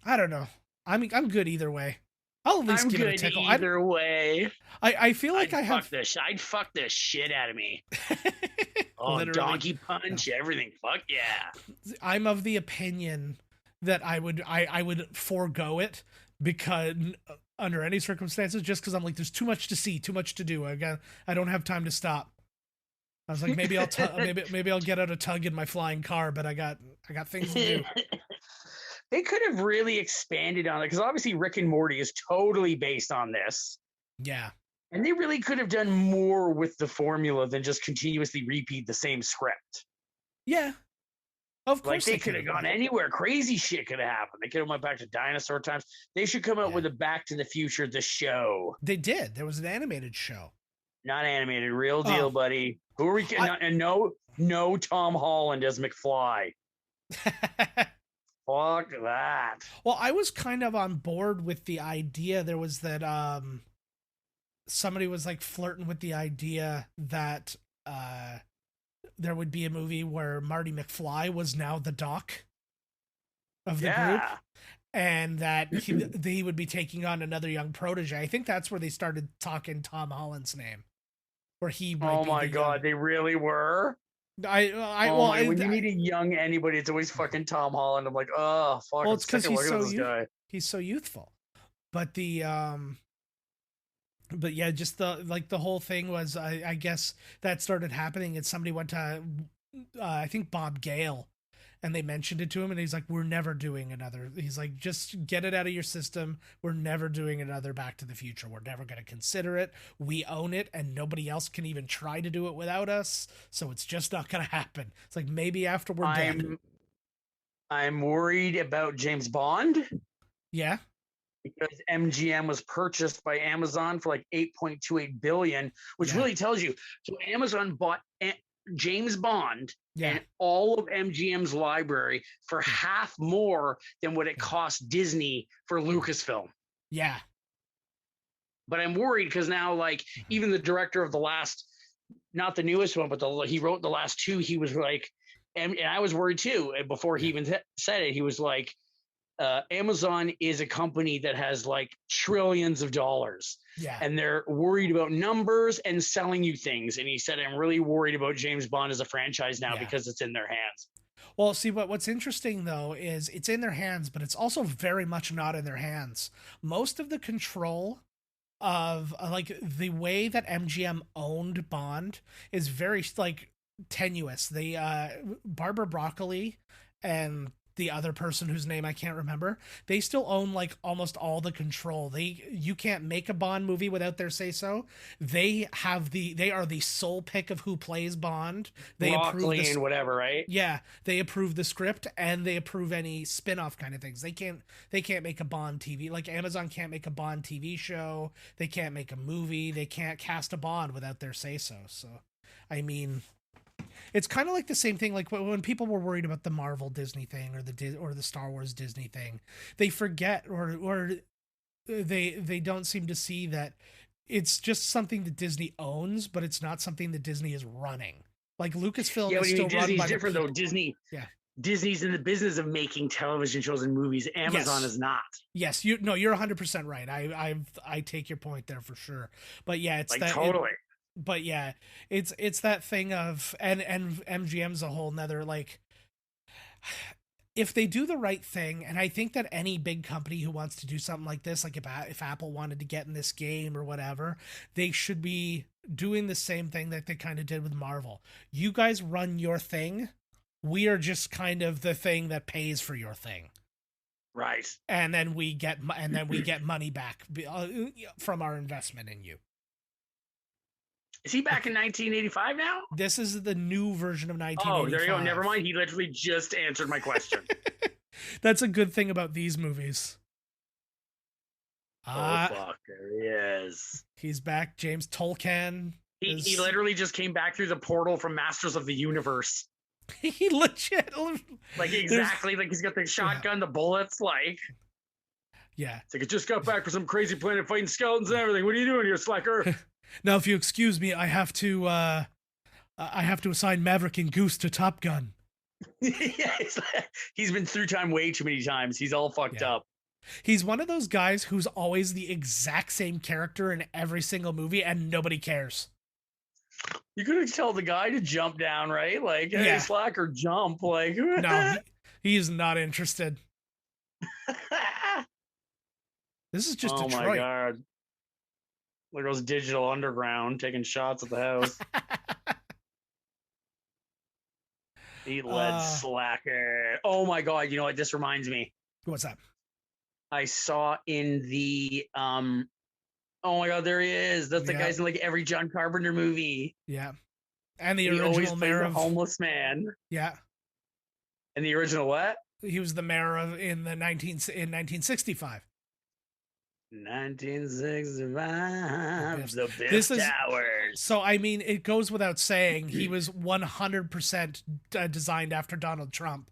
I don't know. I'm good either way. I'll at least give it a tickle. Either way. I feel like I'd fuck the shit out of me. Oh, literally. Donkey punch, everything. Fuck yeah. I'm of the opinion that I would forego it because under any circumstances, just because I'm like, there's too much to see, too much to do. I don't have time to stop. I was like, maybe I'll maybe I'll get out a tug in my flying car, but I got things to do. They could have really expanded on it because obviously Rick and Morty is totally based on this. Yeah. And they really could have done more with the formula than just continuously repeat the same script. Yeah. Of course. Like they could have gone anywhere. Crazy shit could have happened. They could have went back to dinosaur times. They should come out with a Back to the Future, the show. They did. There was an animated show. Not animated. Real deal, buddy. Who are we kidding? And no Tom Holland as McFly. Fuck that. Well, I was kind of on board with the idea. There was that somebody was like flirting with the idea that there would be a movie where Marty McFly was now the Doc of the group, and that he would be taking on another young protege. I think that's where they started talking Tom Holland's name, where he. Oh my God, they really were. When you need a young anybody, it's always fucking Tom Holland. I'm like, oh fuck. Well, it's because he's so youthful. But but yeah, just the whole thing was, I guess that started happening, and somebody went to I think Bob Gale, and they mentioned it to him, and he's like, we're never doing another. He's like, just get it out of your system. We're never doing another Back to the Future. We're never going to consider it. We own it, and nobody else can even try to do it without us. So it's just not going to happen. It's like, maybe after we're dead. I'm worried about James Bond. Yeah. Because MGM was purchased by Amazon for like $8.28 billion, which really tells you. So Amazon bought James Bond and all of MGM's library for half more than what it cost Disney for Lucasfilm. Yeah. But I'm worried because now, like, even the director of the last, not the newest one, but he wrote the last two, he was like, and I was worried too. And before he even said it, he was like, Amazon is a company that has like trillions of dollars. Yeah. And they're worried about numbers and selling you things. And he said, I'm really worried about James Bond as a franchise now because it's in their hands. Well, see, what's interesting, though, is it's in their hands, but it's also very much not in their hands. Most of the control of like the way that MGM owned Bond is very like tenuous. Barbara Broccoli and the other person whose name I can't remember, they still own like almost all the control. You can't make a Bond movie without their say so. They are the sole pick of who plays Bond. They approve and whatever, right? Yeah, they approve the script and they approve any spin-off kind of things. They can't make a Bond TV, like Amazon can't make a Bond TV show. They can't make a movie. They can't cast a Bond without their say so. So, I mean, it's kind of like the same thing. Like when people were worried about the Marvel Disney thing or the Star Wars Disney thing, they forget or they don't seem to see that it's just something that Disney owns, but it's not something that Disney is running. Like Lucasfilm is still run by different though. Disney, yeah. Disney's in the business of making television shows and movies. Amazon is not. Yes, you're 100% right. I take your point there for sure. But yeah, it's like that totally. But yeah, it's that thing of and MGM's a whole nother, like, if they do the right thing, and I think that any big company who wants to do something like this, like if Apple wanted to get in this game or whatever, they should be doing the same thing that they kind of did with Marvel. You guys run your thing. We are just kind of the thing that pays for your thing. Right. And then we get money back from our investment in you. Is he back in 1985 now? This is the new version of 1985. Oh, there you go. Never mind. He literally just answered my question. That's a good thing about these movies. Fuck, there he is. He's back. James Tolkien. He literally just came back through the portal from Masters of the Universe. He legit. Like, exactly. Like, he's got the shotgun, the bullets, like. Yeah. It's like, I just got back from some crazy planet fighting skeletons and everything. What are you doing here, slacker? Now, if you excuse me, I have to assign Maverick and Goose to Top Gun. Yeah, he's been through time way too many times. He's all fucked up. He's one of those guys who's always the exact same character in every single movie, and nobody cares. You could tell the guy to jump down, right? Like, hey, slacker, jump. Like, no, he is not interested. This is just Detroit. Oh my god. There goes Digital Underground taking shots at the house. Eat lead, slacker. Oh my god, you know what? This reminds me. What's that? I saw in the oh my god, there he is. That's the guy's in like every John Carpenter movie. Yeah. And the original mayor of homeless man. Yeah. And the original what? He was the mayor in 1965. 1965, the Biff Towers. So, I mean, it goes without saying, he was 100% designed after Donald Trump.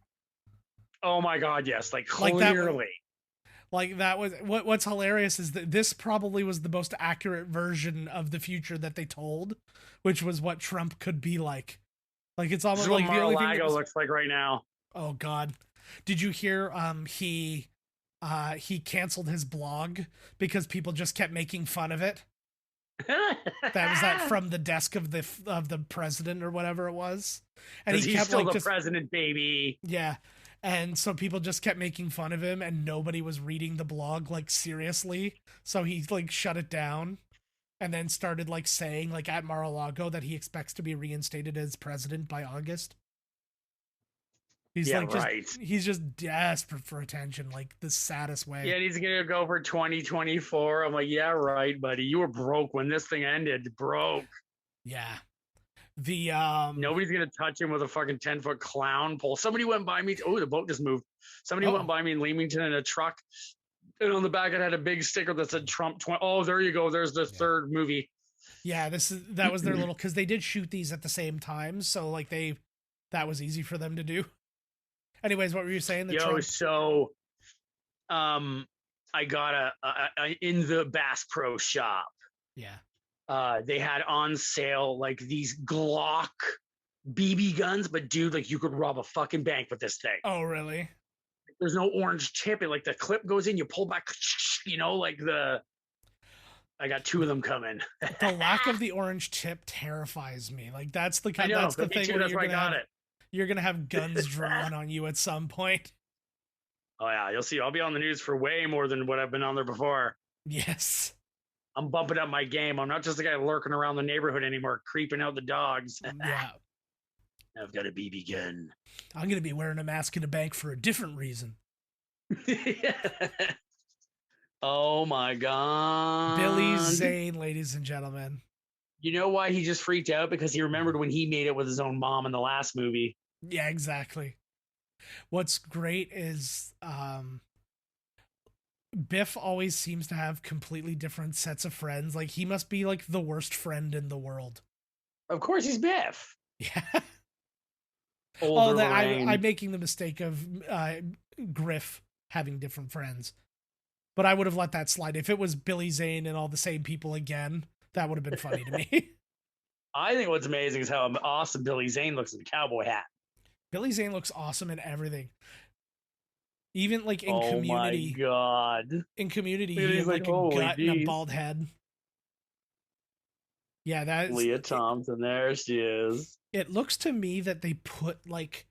Oh my God, yes, like clearly. That was what's hilarious is that this probably was the most accurate version of the future that they told, which was what Trump could be like. Like, it's almost like the only thing looks like right now. Oh God, did you hear? He canceled his blog because people just kept making fun of it. That was from the desk of the president or whatever it was, and he kept still the president, baby. Yeah, and so people just kept making fun of him, and nobody was reading the blog like seriously. So he like shut it down, and then started like saying like at Mar-a-Lago that he expects to be reinstated as president by August. He's he's just desperate for attention, like the saddest way. Yeah, he's gonna go for 2024. I'm like, yeah, right, buddy. You were broke when this thing ended. Broke. Yeah. The nobody's gonna touch him with a fucking 10-foot clown pole. Somebody went by me. Oh, the boat just moved. Somebody went by me in Leamington in a truck, and on the back it had a big sticker that said Trump 20. Oh, there you go. There's the third movie. Yeah, that was their little, because they did shoot these at the same time, so like that was easy for them to do. Anyways, what were you saying? So, I got a in the Bass Pro Shop. Yeah. They had on sale like these Glock BB guns, but dude, like you could rob a fucking bank with this thing. Oh, really? There's no orange tip. It like the clip goes in, you pull back, you know, like I got two of them coming. The lack of the orange tip terrifies me. Like that's the thing where you're gonna have guns drawn on you at some point. Oh yeah, you'll see. I'll be on the news for way more than what I've been on there before. Yes. I'm bumping up my game. I'm not just the guy lurking around the neighborhood anymore, creeping out the dogs. Yeah. I've got a BB gun. I'm gonna be wearing a mask in a bank for a different reason. Oh my god. Billy Zane, ladies and gentlemen. You know why he just freaked out? Because he remembered when he made it with his own mom in the last movie. Yeah, exactly. What's great is Biff always seems to have completely different sets of friends. Like, he must be like the worst friend in the world. Of course he's Biff. Yeah. Older I'm making the mistake of Griff having different friends. But I would have let that slide. If it was Billy Zane and all the same people again, that would have been funny to me. I think what's amazing is how awesome Billy Zane looks in the cowboy hat. Billy Zane looks awesome in everything. Even like in oh Community. Oh my god. In Community, he had like a gut and a bald head. Yeah, that's Leah Thompson. There she is. It looks to me that they put like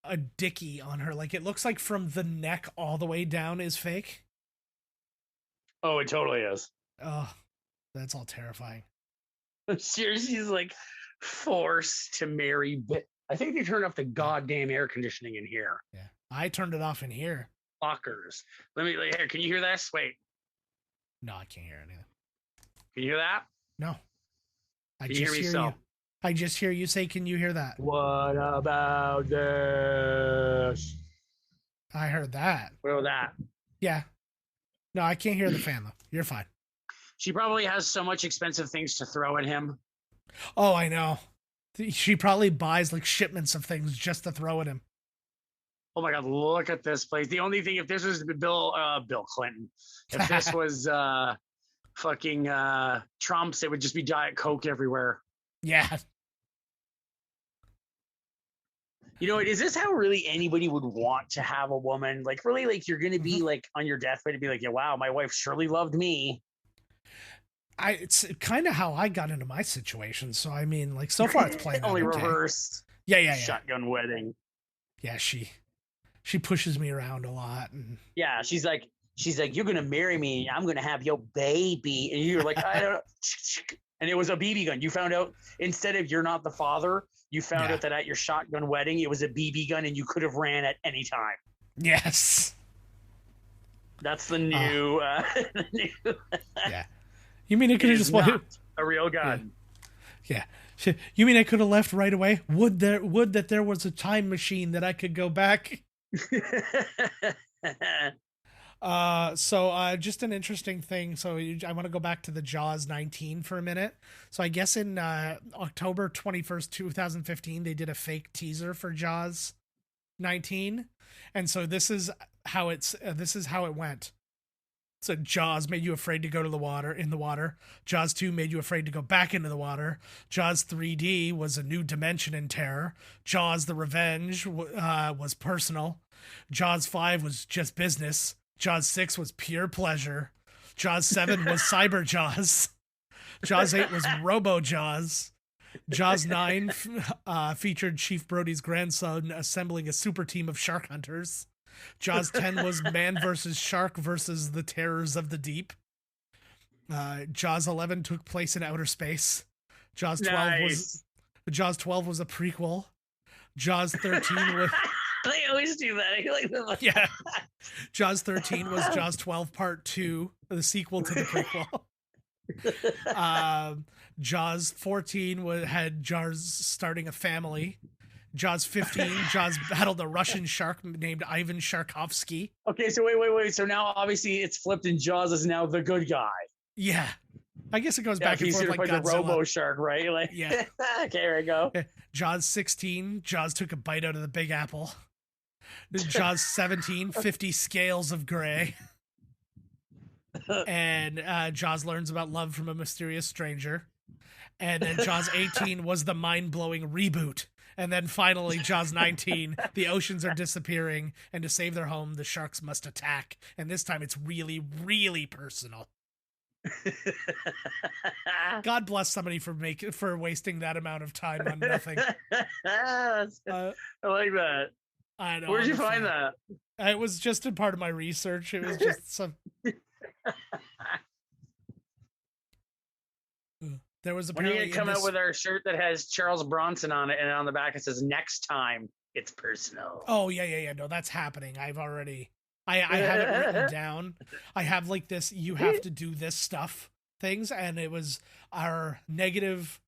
a dickie on her. Like, it looks like from the neck all the way down is fake. Oh, it totally is. Oh, that's all terrifying. She's like forced to marry. I think they turned off the goddamn air conditioning in here. Yeah, I turned it off in here. Fuckers. Here. Can you hear this? Wait. No, I can't hear anything. Can you hear that? No. I just hear you. I just hear you say, "Can you hear that?" What about this? I heard that. What about that? Yeah. No, I can't hear the fan though. You're fine. She probably has so much expensive things to throw at him. Oh, I know. She probably buys like shipments of things just to throw at him. Oh my god, look at this place. The only thing, if this was Bill Clinton, if this was fucking Trump's, it would just be Diet Coke everywhere. Yeah. You know, is this how really anybody would want to have a woman? Like, really, like, you're going to be like on your deathbed and be like, yeah, wow, my wife surely loved me. It's kind of how I got into my situation. So, I mean, like, so far it's playing only okay. reversed. Yeah. Shotgun wedding. Yeah, she pushes me around a lot. And yeah, she's like, you're going to marry me. I'm going to have your baby. And you're like, I don't know. And it was a BB gun. You found out, instead of you're not the father, you found out that at your shotgun wedding, it was a BB gun and you could have ran at any time. Yes. That's the new... yeah. You mean it could have just... not a real gun. Yeah. You mean I could have left right away? Would that there was a time machine that I could go back? So just an interesting thing. So I want to go back to the Jaws 19 for a minute. So I guess in October 21st, 2015, they did a fake teaser for Jaws 19. And so this is how it went. So Jaws made you afraid to go to the water. Jaws 2 made you afraid to go back into the water. Jaws 3D was a new dimension in terror. Jaws the Revenge was personal. Jaws 5 was just business. Jaws 6 was pure pleasure. Jaws 7 was Cyber Jaws. Jaws 8 was Robo Jaws. Jaws 9 featured Chief Brody's grandson assembling a super team of shark hunters. Jaws 10 was man versus shark versus the terrors of the deep. Jaws 11 took place in outer space. Jaws 12 was a prequel. Jaws 13 was... They always do that. I like that. Yeah. Jaws 13 was Jaws 12 Part 2, the sequel to the prequel. Jaws 14 had Jaws starting a family. Jaws 15, Jaws battled a Russian shark named Ivan Sharkovsky. Okay, so wait. So now obviously it's flipped and Jaws is now the good guy. Yeah. I guess it goes back and forth like the Robo Shark, right? Like, yeah. Okay, here we go. Jaws 16, Jaws took a bite out of the Big Apple. Jaws 17, 50 scales of gray. And Jaws learns about love from a mysterious stranger. And then Jaws 18 was the mind-blowing reboot. And then finally, Jaws 19, the oceans are disappearing, and to save their home, the sharks must attack. And this time it's really, really personal. God bless somebody for wasting that amount of time on nothing. I like that. I know. Where'd you find that? It was just a part of my research. It was just some... There was When are you apparently gonna come out with our shirt that has Charles Bronson on it, and on the back it says "Next time it's personal"? Oh yeah. No, that's happening. I have it written down. I have like this. You have to do this stuff things, and it was our negative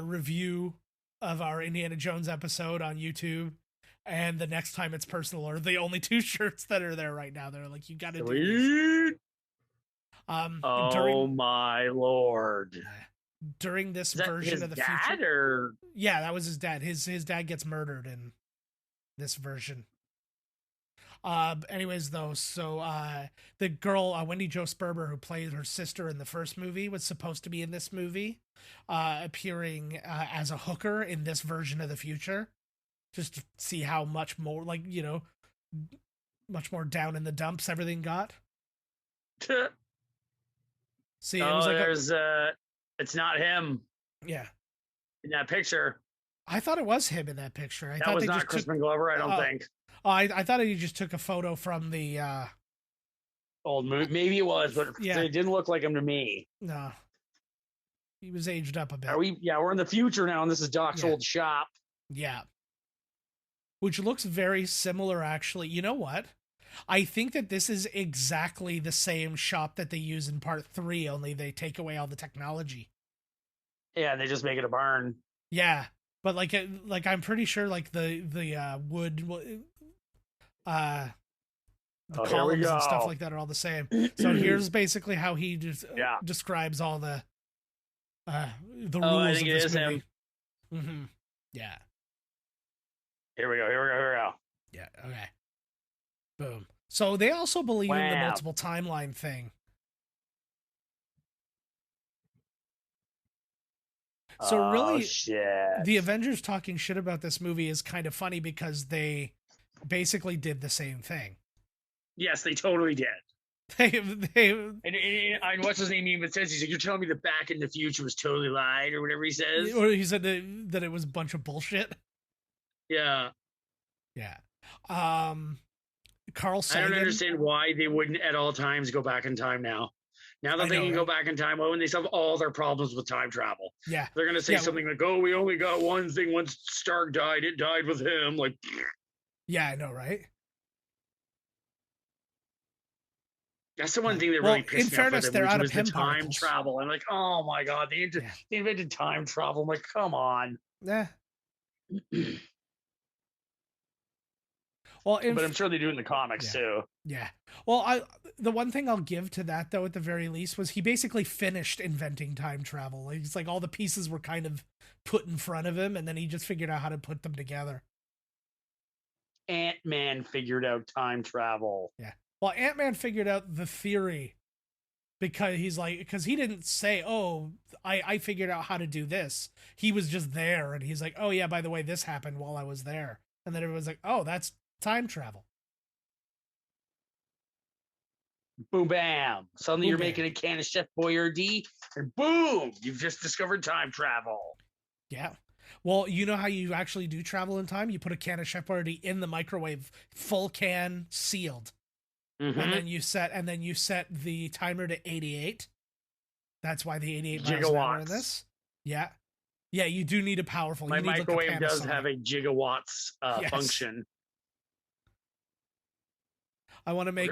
review of our Indiana Jones episode on YouTube, and the next time it's personal are the only two shirts that are there right now. They're like, you got to do this. Oh my lord! During this Is that version his of the dad, future, or yeah, that was his dad. His dad gets murdered in this version. Anyways, though, so the girl Wendy Jo Sperber, who played her sister in the first movie, was supposed to be in this movie, appearing as a hooker in this version of the future, just to see how much more, like, you know, much more down in the dumps everything got. See, it was like it's not him. Yeah, in that picture. I thought it was him in that picture. I that thought was they not just Crispin Glover. I don't think. Oh, I thought he just took a photo from the old movie. Maybe it was, but yeah. It didn't look like him to me. No, he was aged up a bit. Are we? Yeah, we're in the future now, and this is Doc's old shop. Yeah, which looks very similar, actually. You know what? I think that this is exactly the same shop that they use in part 3, only they take away all the technology. Yeah, and they just make it a barn. Yeah, but like I'm pretty sure like the wood, the columns and stuff like that are all the same. So here's basically how he describes all the rules I of think this it is movie. him. Mm-hmm. Yeah. Here we go. Yeah. Okay. Boom. So they also believe in the multiple timeline thing. So really, the Avengers talking shit about this movie is kind of funny because they basically did the same thing. Yes, they totally did. And what's his name even says? He's like, "You're telling me the Back in the Future was totally lied," or whatever he says. Or he said that it was a bunch of bullshit. Yeah. Yeah. Carl Sagan. I don't understand why they wouldn't at all times go back in time now. Now that they can go back in time, when they solve all their problems with time travel. Yeah. They're going to say something like, "Oh, we only got one thing. Once Stark died, it died with him." Like, yeah, I know, right? That's the one thing that really pissed me off. In fairness, they're out of time particles. Travel. I'm like, oh my god, they invented time travel. I'm like, come on. Yeah. Well, but I'm sure they do in the comics too. Yeah. Well, the one thing I'll give to that though, at the very least, was he basically finished inventing time travel. It's like all the pieces were kind of put in front of him, and then he just figured out how to put them together. Ant-Man figured out time travel. Yeah. Well, Ant-Man figured out the theory because he didn't say, "Oh, I figured out how to do this." He was just there, and he's like, "Oh yeah, by the way, this happened while I was there," and then everyone's like, "Oh, that's time travel." Boom, bam. Suddenly you're making a can of Chef Boyardee, and boom, you've just discovered time travel. Yeah. Well, you know how you actually do travel in time? You put a can of Chef Boyardee in the microwave, full can, sealed. Mm-hmm. And then you set the timer to 88. That's why the 88 miles an hour in this. Yeah. Yeah, you do need a powerful. My microwave does have a gigawatts function. I want to make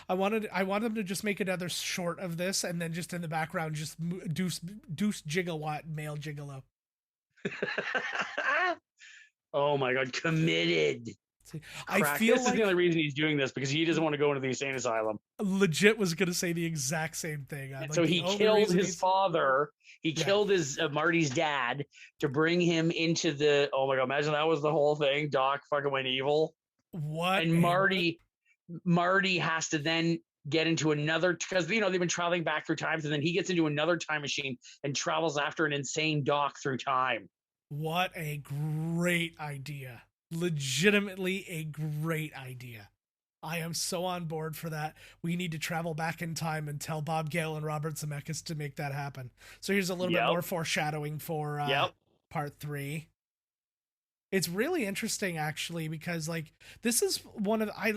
I want them to just make another short of this, and then just in the background, just deuce gigawatt male gigolo. Oh my god, committed. I feel this is the only reason he's doing this, because he doesn't want to go into the insane asylum. Legit was going to say the exact same thing. So he killed his father. He killed his Marty's dad to bring him into the. Oh my god! Imagine that was the whole thing. Doc fucking went evil. What? And Marty has to then get into another, because they've been traveling back through times, and then he gets into another time machine and travels after an insane Doc through time. What a great idea. Legitimately a great idea. I am so on board for that. We need to travel back in time and tell Bob Gale and Robert Zemeckis to make that happen. So here's a little bit more foreshadowing for part 3. It's really interesting, actually, because this is one of I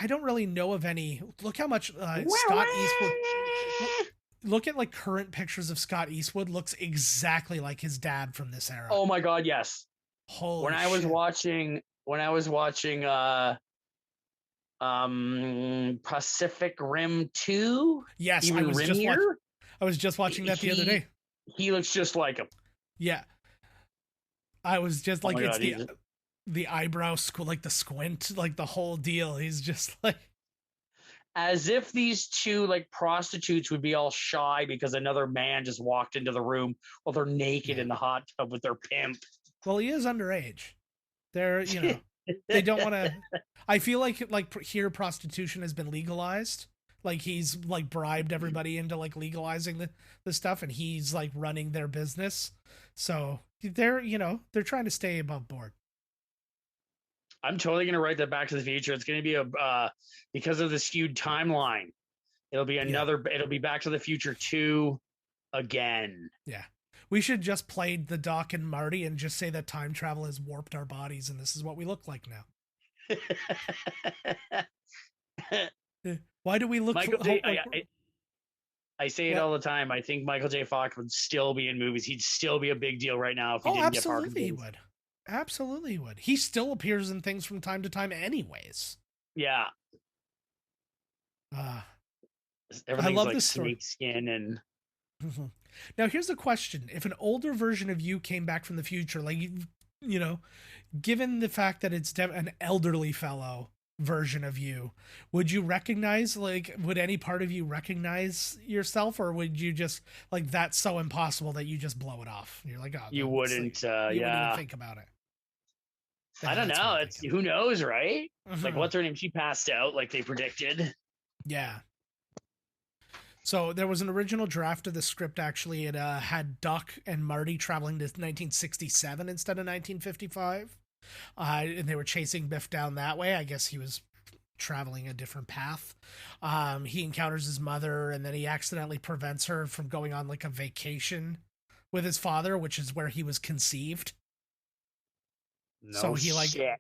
don't really know of any. Look how much Scott Eastwood. look at like current pictures of Scott Eastwood, looks exactly like his dad from this era. Oh my God, yes. Holy When I was watching Pacific Rim 2, yes, even I was just watching that the other day. He looks just like him. Yeah. I was just like, my it's God, the eyebrow like the squint, like the whole deal. He's just like, as if these two like prostitutes would be all shy because another man just walked into the room while they're naked in the hot tub with their pimp. well, he is underage. They're, you know, they don't want to. I feel like here prostitution has been legalized. Like he's like bribed everybody into like legalizing the stuff, and he's like running their business. So they're, you know, they're trying to stay above board. I'm totally gonna write that Back to the Future. It's gonna be because of the skewed timeline. It'll be another. Yeah. It'll be Back to the Future 2 again. Yeah, we should just play the Doc and Marty and just say that time travel has warped our bodies, and this is what we look like now. Why do we look? I say it all the time. I think Michael J. Fox would still be in movies. He'd still be a big deal right now if he didn't get Parkinson's. Absolutely he would. Absolutely he would. He still appears in things from time to time anyways. Yeah. I love like this story. Snake skin and... Now here's the question. If an older version of you came back from the future, like, you know, given the fact that it's an elderly fellow version of you, would you recognize, like, would any part of you recognize yourself, or would you just like, that's so impossible that you just blow it off? You're like, oh, you wouldn't like, you wouldn't even think about it. I don't know. It's who knows, right? Like, what's her name? She passed out like they predicted. Yeah. So there was an original draft of the script. Actually, it had Doc and Marty traveling to 1967 instead of 1955. And they were chasing Biff down that way. I guess he was traveling a different path. He encounters his mother, and then he accidentally prevents her from going on like a vacation with his father, which is where he was conceived. No so he like shit.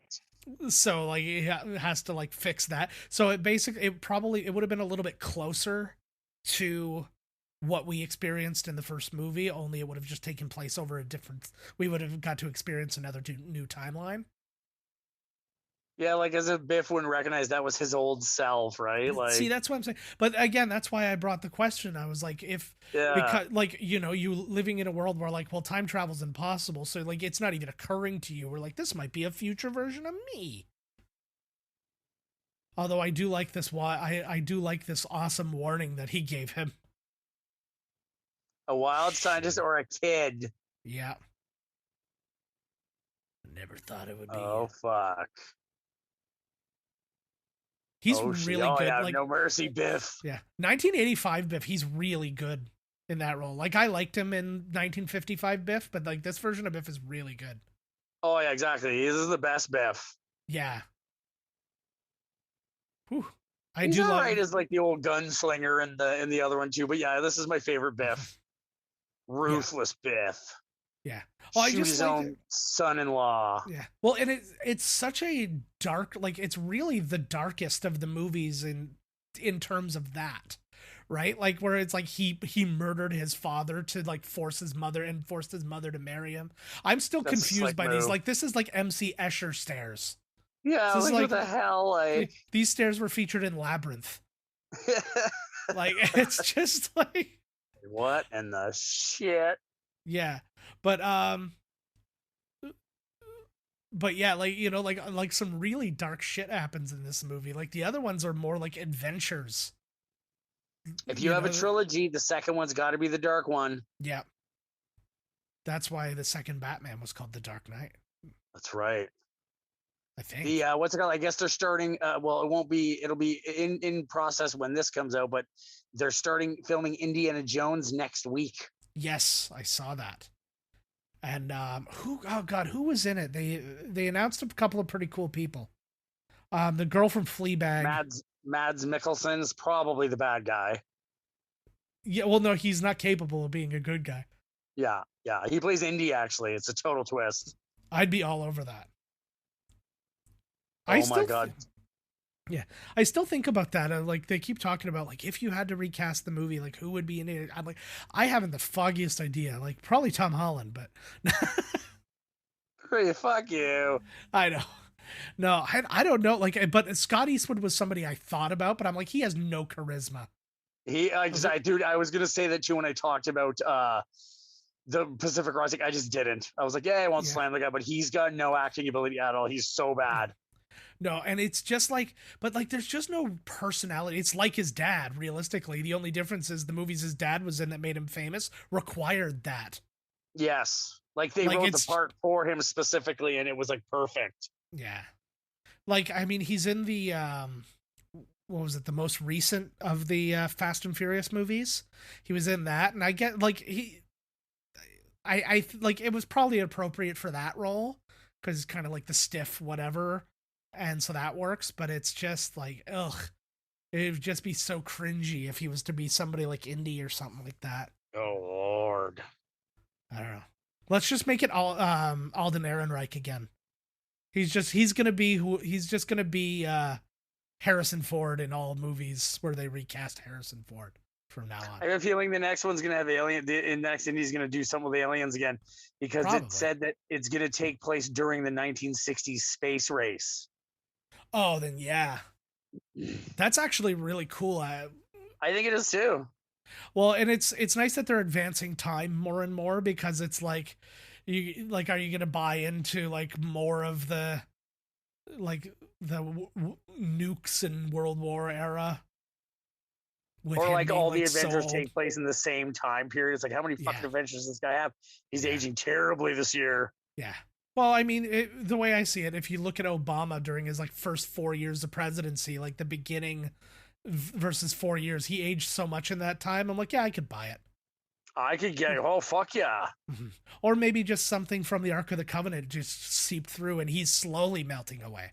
So like he has to like fix that. So it basically it would have been a little bit closer to what we experienced in the first movie, only it would have just taken place over a different, we would have got to experience another new timeline. Yeah, like as if Biff wouldn't recognize that was his old self, right? Like, see, that's what I'm saying. But again, that's why I brought the question. I was like, because like, you know, you living in a world where like, well, time travel's impossible, so like it's not even occurring to you. We're like, this might be a future version of me. Although I do like this. I do like this awesome warning that he gave him. A wild scientist or a kid? Yeah. I never thought it would be. Oh fuck. He's really good. Yeah, like, no mercy, Biff. Yeah, 1985 Biff. He's really good in that role. Like I liked him in 1955 Biff, but like this version of Biff is really good. Oh yeah, exactly. This is the best Biff. Yeah. Whew. He's do love right as like the old gunslinger in the other one too. But yeah, this is my favorite Biff. Ruthless Biff. Yeah. Well, shoot his own son-in-law. Yeah. Well, and it's such a dark, like it's really the darkest of the movies in terms of that, right? Like where it's like he murdered his father to like forced his mother to marry him. I'm still confused by these. Like this is like MC Escher stairs. Yeah, like what the hell? Like these stairs were featured in Labyrinth. Like it's just like what in the shit? Yeah. But yeah, like, you know, like some really dark shit happens in this movie. Like the other ones are more like adventures. If you have a trilogy, the second one's got to be the dark one. Yeah. That's why the second Batman was called The Dark Knight. That's right. I think. The what's it called? I guess they're starting. Well, it won't be. It'll be in process when this comes out. But they're starting filming Indiana Jones next week. Yes, I saw that. And who was in it? They announced a couple of pretty cool people. The girl from Fleabag. Mads Mikkelsen's probably the bad guy. Yeah, well, no, he's not capable of being a good guy. Yeah. He plays Indy, actually. It's a total twist. I'd be all over that. Oh my God. Yeah, I still think about that. Like they keep talking about like if you had to recast the movie, like who would be in it? I'm like, I haven't the foggiest idea. Like probably Tom Holland, but Fuck you. I know. No, I don't know. Like, but Scott Eastwood was somebody I thought about, but I'm like, he has no charisma. Dude, I was gonna say that too when I talked about the Pacific Rising. I just didn't. I was like, yeah, I won't slam the guy, but he's got no acting ability at all. He's so bad. No, and it's just like, but like, there's just no personality. It's like his dad, realistically. The only difference is the movies his dad was in that made him famous required that. Yes. Like they wrote the part for him specifically, and it was like perfect. Yeah. Like, I mean, he's in the, what was it? The most recent of the Fast and Furious movies. He was in that. And I get like, I like it was probably appropriate for that role because it's kind of like the stiff whatever. And so that works, but it's just like, ugh, it would just be so cringy if he was to be somebody like Indy or something like that. Oh Lord. I don't know. Let's just make it all Alden Ehrenreich again. He's just gonna be Harrison Ford in all movies where they recast Harrison Ford from now on. I have a feeling the next one's gonna have alien. The next Indy's gonna do something with aliens again because it said that it's gonna take place during the 1960s space race. Oh, then yeah, that's actually really cool. I think it is too. Well, and it's nice that they're advancing time more and more because it's like, are you gonna buy into like more of the like the nukes and World War era? Or like all the adventures take place in the same time period. It's like, how many fucking adventures does this guy have? He's aging terribly this year. Yeah. Well, I mean, the way I see it, if you look at Obama during his like first 4 years of presidency, like the beginning versus 4 years, he aged so much in that time. I'm like, yeah, I could buy it. I could get, oh, fuck yeah. Mm-hmm. Or maybe just something from the Ark of the Covenant just seeped through and he's slowly melting away.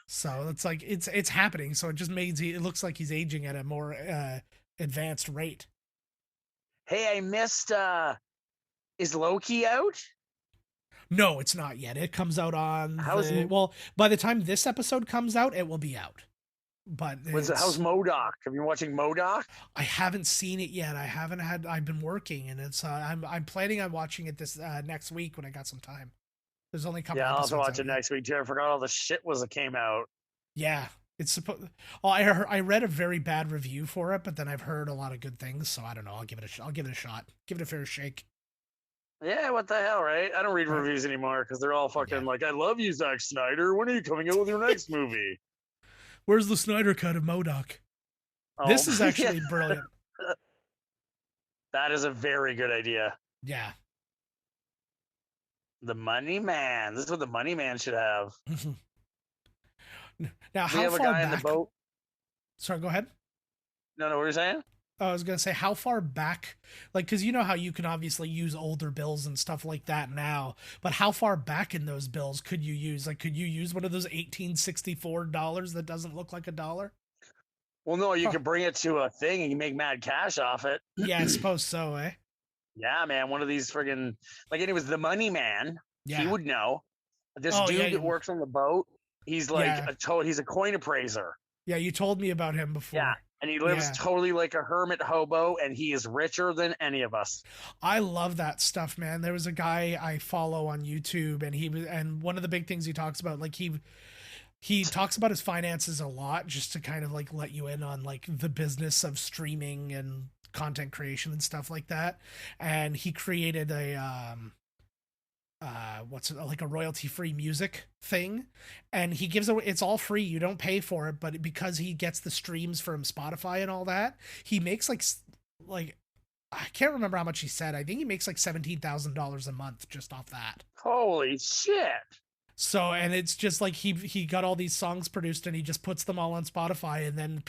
So it's like, it's happening. So it just means it looks like he's aging at a more advanced rate. Hey, I missed, is Loki out? No, it's not yet. It comes out on well, by the time this episode comes out, it will be out. But how's MODOK? Have you been watching MODOK? I haven't seen it yet. I've been working, and it's I'm planning on watching it this next week when I got some time. There's only a couple. Yeah, I'll also watch it next week too. I forgot all the shit came out. Yeah, it's supposed. Oh, I read a very bad review for it, but then I've heard a lot of good things, so I don't know. I'll give it a shot. Give it a fair shake. Yeah, what the hell, right? I don't read reviews anymore because they're all fucking like, I love you, Zack Snyder. When are you coming out with your next movie? Where's the Snyder cut of MODOK? Oh, this is actually brilliant. That is a very good idea. Yeah. The Money Man. This is what the Money Man should have. Now, how far back? In the boat? Sorry, go ahead. No, what were you saying? I was going to say, how far back, like, because you know how you can obviously use older bills and stuff like that now, but how far back in those bills could you use? Like, could you use one of those $1864 that doesn't look like a dollar? Well, no, you could bring it to a thing and you make mad cash off it. Yeah, I suppose so, eh? Yeah, man, one of these friggin', like, and it was the Money Man. Yeah. He would know. This dude that works on the boat, he's like he's a coin appraiser. Yeah, you told me about him before. Yeah. And he lives totally like a hermit hobo, and he is richer than any of us. I love that stuff, man. There was a guy I follow on YouTube, and one of the big things he talks about, like he talks about his finances a lot, just to kind of like let you in on like the business of streaming and content creation and stuff like that. And he created a like a royalty-free music thing, and he gives away, it's all free, you don't pay for it, but because he gets the streams from Spotify and all that, he makes like I can't remember how much he said. I think he makes like $17,000 a month just off that. Holy shit. So, and it's just like he got all these songs produced and he just puts them all on Spotify, and then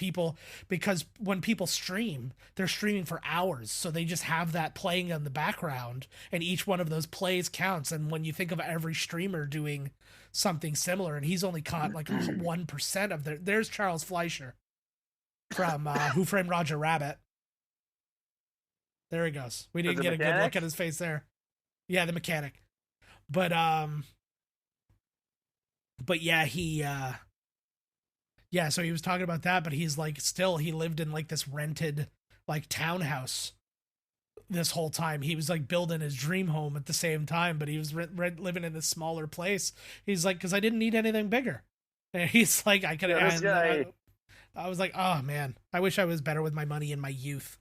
because when people stream, they're streaming for hours. So they just have that playing in the background, and each one of those plays counts. And when you think of every streamer doing something similar, and he's only caught like 1% of there's Charles Fleischer from Who Framed Roger Rabbit. There he goes. We didn't get a good look at his face there. Yeah, the mechanic. But yeah, Yeah, so he was talking about that, but he's like, still, he lived in like this rented like townhouse this whole time. He was like building his dream home at the same time, but he was living in this smaller place. He's like, because I didn't need anything bigger. And he's like, I could. Yeah, this guy. I was like, oh man, I wish I was better with my money in my youth.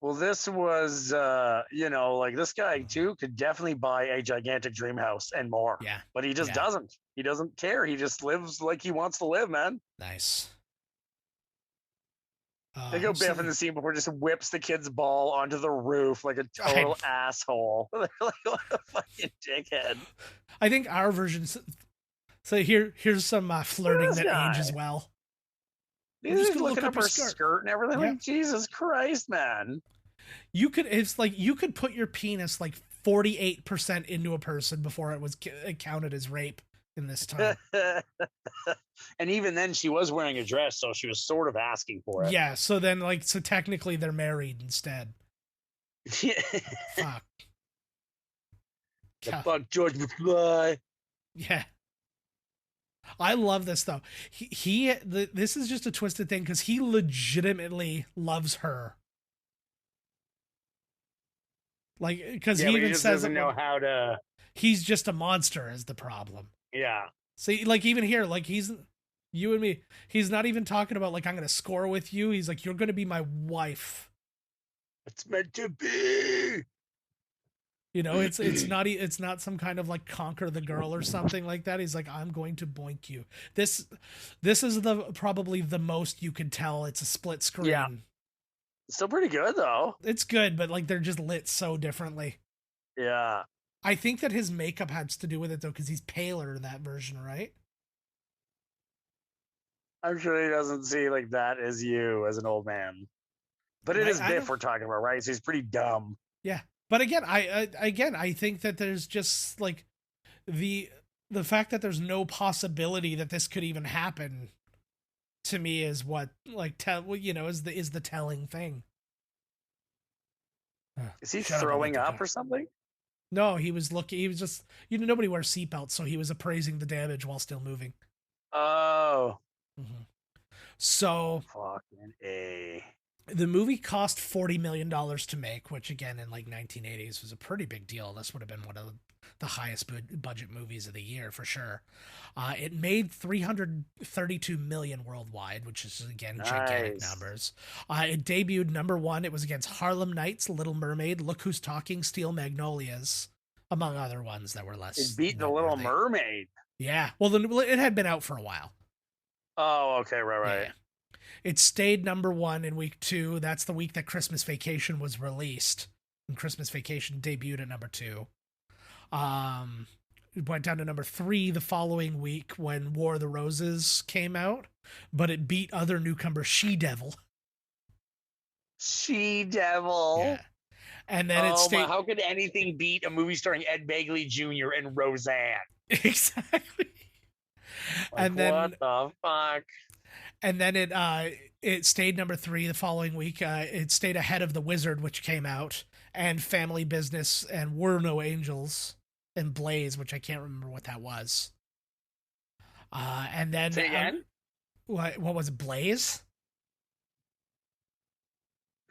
Well, this was, like this guy too could definitely buy a gigantic dream house and more. Yeah. But he just doesn't. He doesn't care. He just lives like he wants to live, man. Nice. They go Biff in the scene before just whips the kid's ball onto the roof like a total asshole. They're like, what a fucking dickhead. I think our version. So here's some flirting that ages well. He's just looking up her skirt and everything. Yeah. Like, Jesus Christ, man. It's like you could put your penis like 48% into a person before it was counted as rape in this time. And even then she was wearing a dress, so she was sort of asking for it. Yeah, so then so technically they're married instead. Fuck. The fuck George McFly. Yeah. I love this though. This is just a twisted thing because he legitimately loves her. Like, because he even just says doesn't know how to. He's just a monster is the problem. Yeah. See, like even here, like you and me. He's not even talking about like I'm gonna score with you. He's like, you're gonna be my wife. It's meant to be. You know, it's not some kind of like conquer the girl or something like that. He's like, I'm going to boink you. This is probably the most you could tell. It's a split screen. Yeah. Still pretty good though. It's good, but like they're just lit so differently. Yeah. I think that his makeup has to do with it though, because he's paler in that version, right? I'm sure he doesn't see like that as you as an old man. But it is Biff we're talking about, right? So he's pretty dumb. Yeah. But again, I think that there's just like the fact that there's no possibility that this could even happen to me is what like is the telling thing. Is he throwing up or something? No, he was looking. He was just nobody wears seatbelts, so he was appraising the damage while still moving. Oh. Mm-hmm. So fucking A. The movie cost $40 million to make, which again in like 1980s was a pretty big deal. This would have been one of the highest budget movies of the year for sure. It made $332 million worldwide, which is again gigantic numbers. It debuted number 1. It was against Harlem Nights, Little Mermaid, Look Who's Talking, Steel Magnolias, among other ones that were less. It beat The Little Mermaid. Yeah, well, it had been out for a while. Oh, okay, right. Yeah. It stayed number 1 in week 2. That's the week that Christmas Vacation was released. And Christmas Vacation debuted at number 2. It went down to number 3 the following week when War of the Roses came out, but it beat other newcomer She-Devil. She-Devil. Yeah. And then it stayed. How could anything beat a movie starring Ed Begley Jr. and Roseanne? Exactly. And then what the fuck? And then it stayed number 3 the following week. It stayed ahead of The Wizard, which came out, and Family Business, and Were No Angels, and Blaze, which I can't remember what that was. And then say again? What was it, Blaze?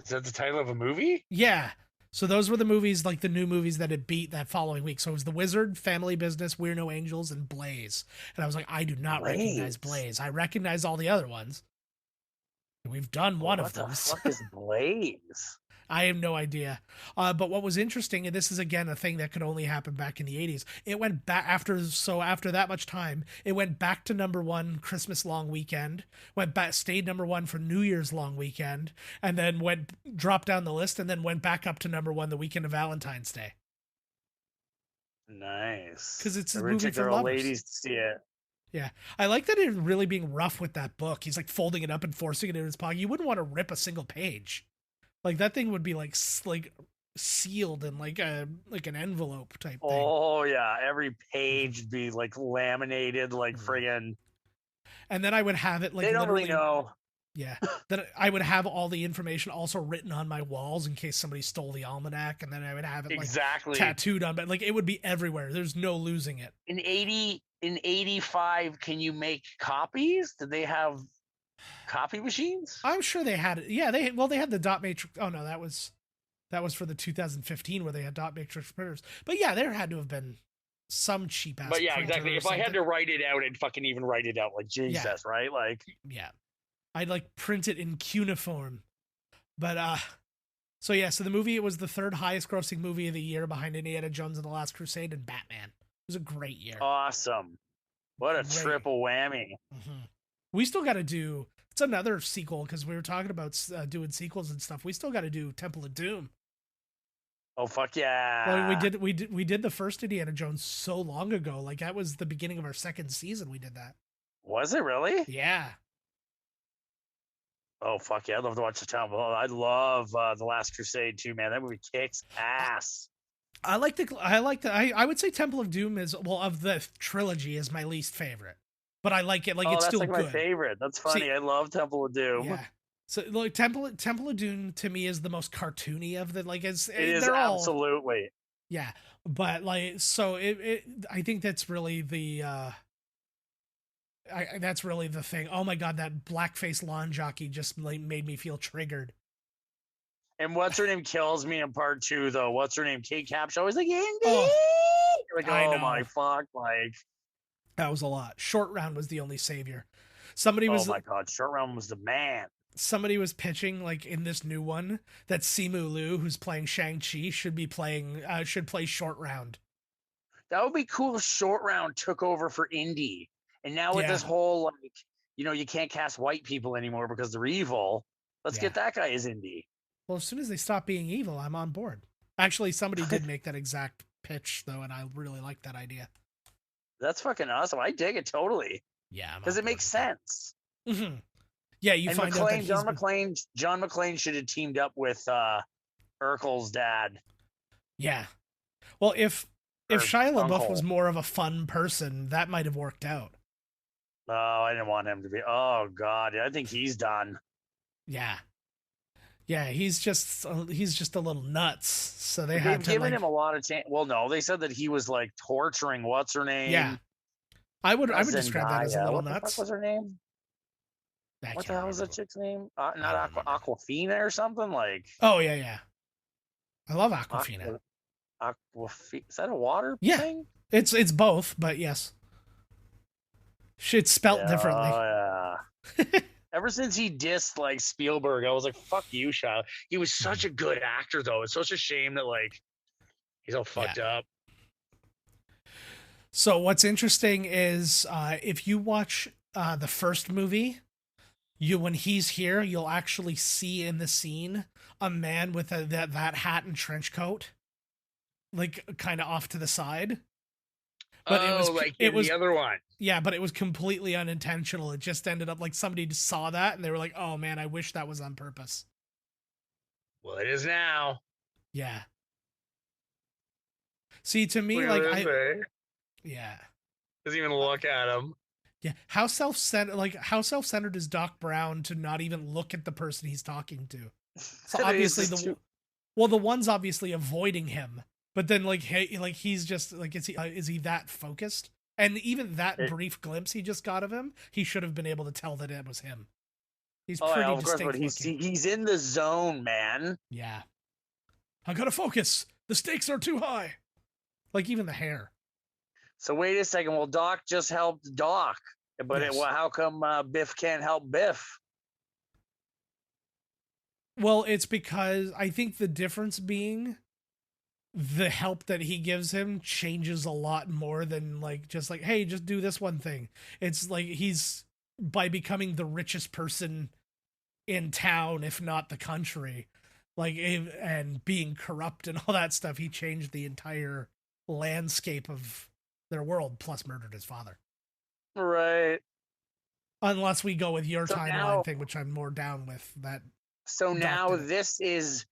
Is that the title of a movie? Yeah. So those were the movies, like the new movies that it beat that following week. So it was The Wizard, Family Business, We're No Angels, and Blaze. And I was like, I do not recognize Blaze. I recognize all the other ones. We've done one of those. What the fuck is Blaze? I have no idea. But what was interesting, and this is again a thing that could only happen back in the 80s, it went back after that much time, it went back to number 1 Christmas long weekend, stayed number 1 for New Year's long weekend, and then dropped down the list and then went back up to number 1 the weekend of Valentine's Day. Nice. Because it's a movie for lovers. Ladies to see it. Yeah. I like that it's really being rough with that book. He's like folding it up and forcing it in his pocket. You wouldn't want to rip a single page. Like that thing would be like sealed in like an envelope type thing. Oh yeah, every page would be like laminated, like friggin'. And then I would have it like they don't really know. Yeah, that I would have all the information also written on my walls in case somebody stole the almanac, and then I would have it like Exactly. tattooed on, but like it would be everywhere. There's no losing it. In 85, can you make copies? Did they have copy machines? I'm sure they had it. Yeah, they had the dot matrix. Oh no, that was for the 2015 where they had dot matrix printers. But yeah, there had to have been some cheap ass. But yeah, exactly. If I had to write it out, I'd fucking even write it out like Jesus, right? Like, yeah, I'd like print it in cuneiform. But so yeah, so the movie, it was the third highest grossing movie of the year behind Indiana Jones and the Last Crusade and Batman. It was a great year. Awesome. What a triple whammy. Mm-hmm. We still got to do, it's another sequel because we were talking about doing sequels and stuff. We still got to do Temple of Doom. Oh fuck yeah! Well, we did the first Indiana Jones so long ago. Like that was the beginning of our second season. We did that. Was it really? Yeah. Oh fuck yeah! I'd love to watch the Temple. I love the Last Crusade too, man. That movie kicks ass. I would say Temple of Doom is, well, of the trilogy, is my least favorite. But I like it. Like it's still like good. My favorite. That's funny. See, I love Temple of Doom. Yeah. So like Temple of Doom to me is the most cartoony of the, like, it is absolutely. Yeah, but like, so I think that's really the that's really the thing. Oh my god, that blackface lawn jockey just like made me feel triggered. And what's her name kills me in part 2 though. What's her name? Kate Capshaw was like, Indy. Like, oh my fuck, like that was a lot. Short Round was the only savior. Somebody was, oh my god, Short Round was the man. Somebody was pitching, like, in this new one, that Simu Liu, who's playing Shang-Chi, should play Short Round. That would be cool if Short Round took over for Indy. And now with this whole, like, you can't cast white people anymore because they're evil. Let's get that guy as Indy. Well, as soon as they stop being evil, I'm on board. Actually, somebody did make that exact pitch, though, and I really like that idea. That's fucking awesome. I dig it totally. Yeah. Because it makes sense. Mm-hmm. Yeah, you find out that John McClane should have teamed up with Urkel's dad. Yeah. Well, if Shia LaBeouf was more of a fun person, that might have worked out. Oh, I didn't want him to be. Oh God, I think he's done. Yeah. Yeah, he's just a little nuts. So they've given him a lot of chance. Well, no, they said that he was like torturing what's her name. Yeah. I would describe that as a little nuts. What the fuck was her name? What the hell was that chick's name? Not Aquafina or something like. Oh yeah. I love Aquafina. Is that a water thing? It's both, but yes. It's spelt differently. Oh yeah. Ever since he dissed like Spielberg, I was like, "Fuck you, Shia." He was such a good actor, though. It's such a shame that like he's all fucked up. So what's interesting is if you watch the first movie, when he's here, you'll actually see in the scene a man with that hat and trench coat, like kind of off to the side. But it was the other one. Yeah, but it was completely unintentional. It just ended up like somebody just saw that and they were like, "Oh man, I wish that was on purpose." Well, it is now. Yeah. See, to me, yeah. Doesn't even look at him. Yeah, how self-centered is Doc Brown to not even look at the person he's talking to? So obviously the one's obviously avoiding him, but then he's just like, is he that focused? And even that brief glimpse he just got of him, he should have been able to tell that it was him. He's pretty distinct. He's in the zone, man. Yeah, I gotta focus. The stakes are too high. Like even the hair. So wait a second. Well, Doc just helped Doc, but how come Biff can't help Biff? Well, it's because I think the difference being the help that he gives him changes a lot more than just hey, just do this one thing. It's like he's, by becoming the richest person in town, if not the country, and being corrupt and all that stuff, he changed the entire landscape of their world, plus murdered his father. Right. Unless we go with your timeline thing, which I'm more down with that. So now this is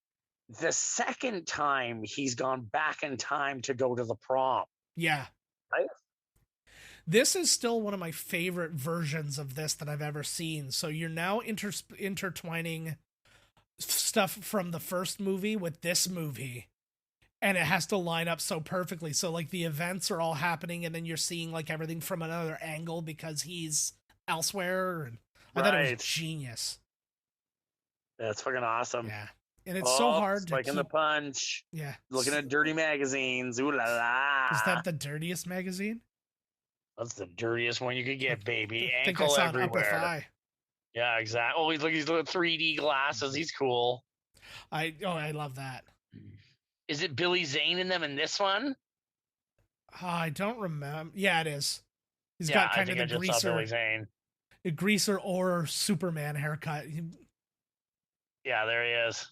the second time he's gone back in time to go to the prom. Yeah. Right? This is still one of my favorite versions of this that I've ever seen. So you're now intertwining stuff from the first movie with this movie, and it has to line up so perfectly. So like the events are all happening, and then you're seeing like everything from another angle because he's elsewhere. And I thought it was genius. That's fucking awesome. Yeah. And it's so hard to keep... the punch. Yeah. Looking at dirty magazines. Ooh la la. Is that the dirtiest magazine? That's the dirtiest one you could get, baby. I think I saw everywhere. An upper thigh. Yeah, exactly. Oh, he's little 3D glasses. He's cool. I love that. Is it Billy Zane in them in this one? I don't remember. Yeah, it is. He's got kind of the greaser or Superman haircut. Yeah, there he is.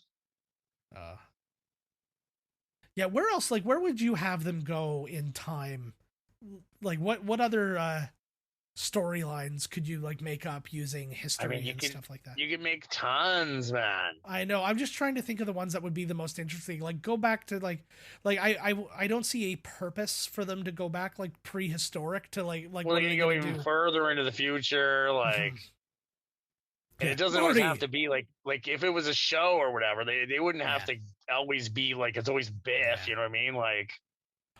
Yeah, where else? Like, where would you have them go in time? Like, what other storylines could you like make up using history and stuff like that? You could make tons, man. I know. I'm just trying to think of the ones that would be the most interesting. Like, go back to like I don't see a purpose for them to go back like prehistoric to like. Well, you go even further into the future, like. And it doesn't always have to be like if it was a show or whatever, they wouldn't have to always be like it's always Biff, you know what I mean? Like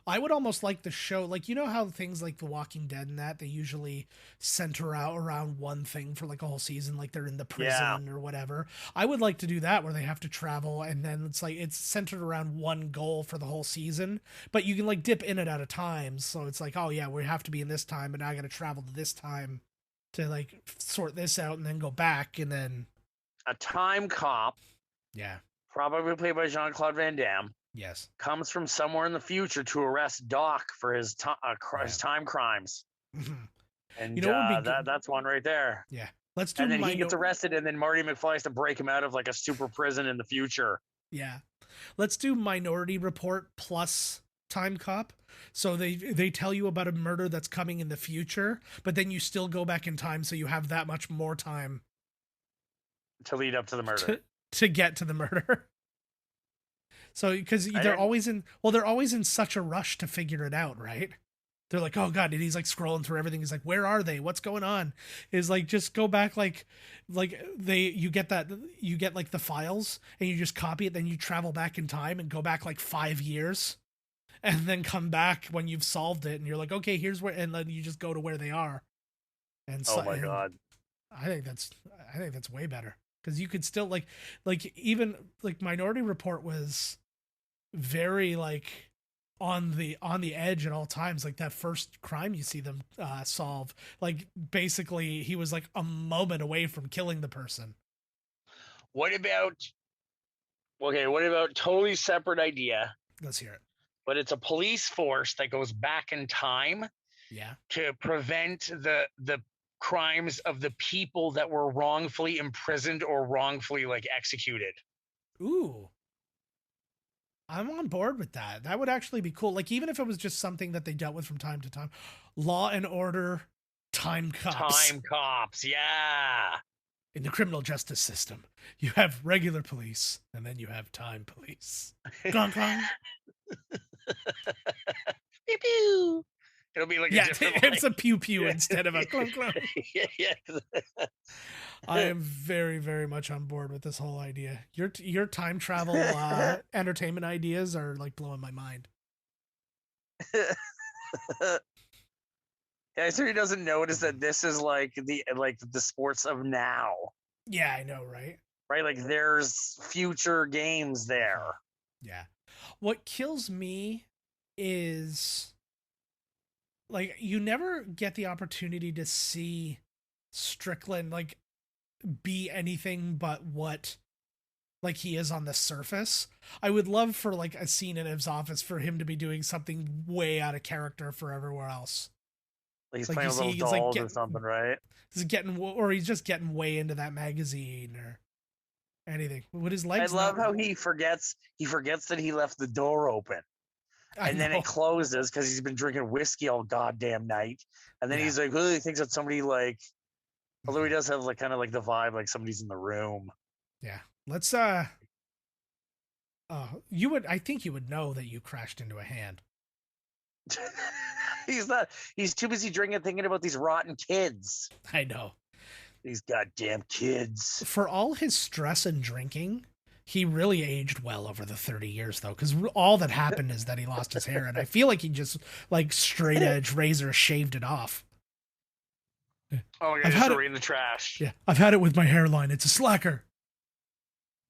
I would almost like the show, like, you know how things like The Walking Dead and that, they usually center out around one thing for like a whole season, like they're in the prison or whatever. I would like to do that where they have to travel and then it's like it's centered around one goal for the whole season, but you can like dip in and out of times. So it's like, oh yeah, we have to be in this time, but now I got to travel to this time to like sort this out and then go back. And then a time cop, probably played by Jean-Claude Van Damme, comes from somewhere in the future to arrest Doc for his time crimes. And you know that's one right there. Let's do. And then he gets arrested, and then Marty McFly has to break him out of like a super prison in the future. Let's do Minority Report plus Time Cop. So they tell you about a murder that's coming in the future, but then you still go back in time, so you have that much more time to lead up to the murder, to get to the murder. So because they're always in such a rush to figure it out, right? They're like, oh god, and he's like scrolling through everything. He's like, where are they? What's going on? Is like, just go back, you get like the files and you just copy it, then you travel back in time and go back like 5 years. And then come back when you've solved it, and you're like, okay, here's where, and then you just go to where they are. And so, oh my god, I think that's way better because you could still like even like Minority Report was very like on the edge at all times. Like that first crime you see them solve, like basically he was like a moment away from killing the person. What about totally separate idea? Let's hear it. But it's a police force that goes back in time to prevent the crimes of the people that were wrongfully imprisoned or wrongfully like executed. Ooh. I'm on board with that. That would actually be cool. Like even if it was just something that they dealt with from time to time. Law and Order, Time Cops. Time Cops, yeah. In the criminal justice system, you have regular police and then you have time police. Gong gong. Pew pew. It'll be like a different. It's a pew pew instead of a clunk clunk. I am very, very much on board with this whole idea. Your time travel entertainment ideas are like blowing my mind. Yeah, so he doesn't notice that this is like the sports of now. Yeah, I know, right? Right, like there's future games there. Yeah. What kills me is like you never get the opportunity to see Strickland like be anything but what like he is on the surface. I would love for like a scene in his office for him to be doing something way out of character for everywhere else. Like he's playing little dolls or something, right? He's just getting way into that magazine or anything with his legs. I love how he forgets that he left the door open, and then it closes because he's been drinking whiskey all goddamn night. And then he's like, oh, he thinks that somebody like, although he does have like kind of like the vibe like somebody's in the room. Yeah, let's I think you would know that you crashed into a hand. He's not. He's too busy drinking, thinking about these rotten kids. I know. These goddamn kids. For all his stress and drinking, he really aged well over the 30 years, though, because all that happened is that he lost his hair, and I feel like he just, like, straight edge razor shaved it off. Oh my god, just throw it in the trash. Yeah, I've had it with my hairline. It's a slacker.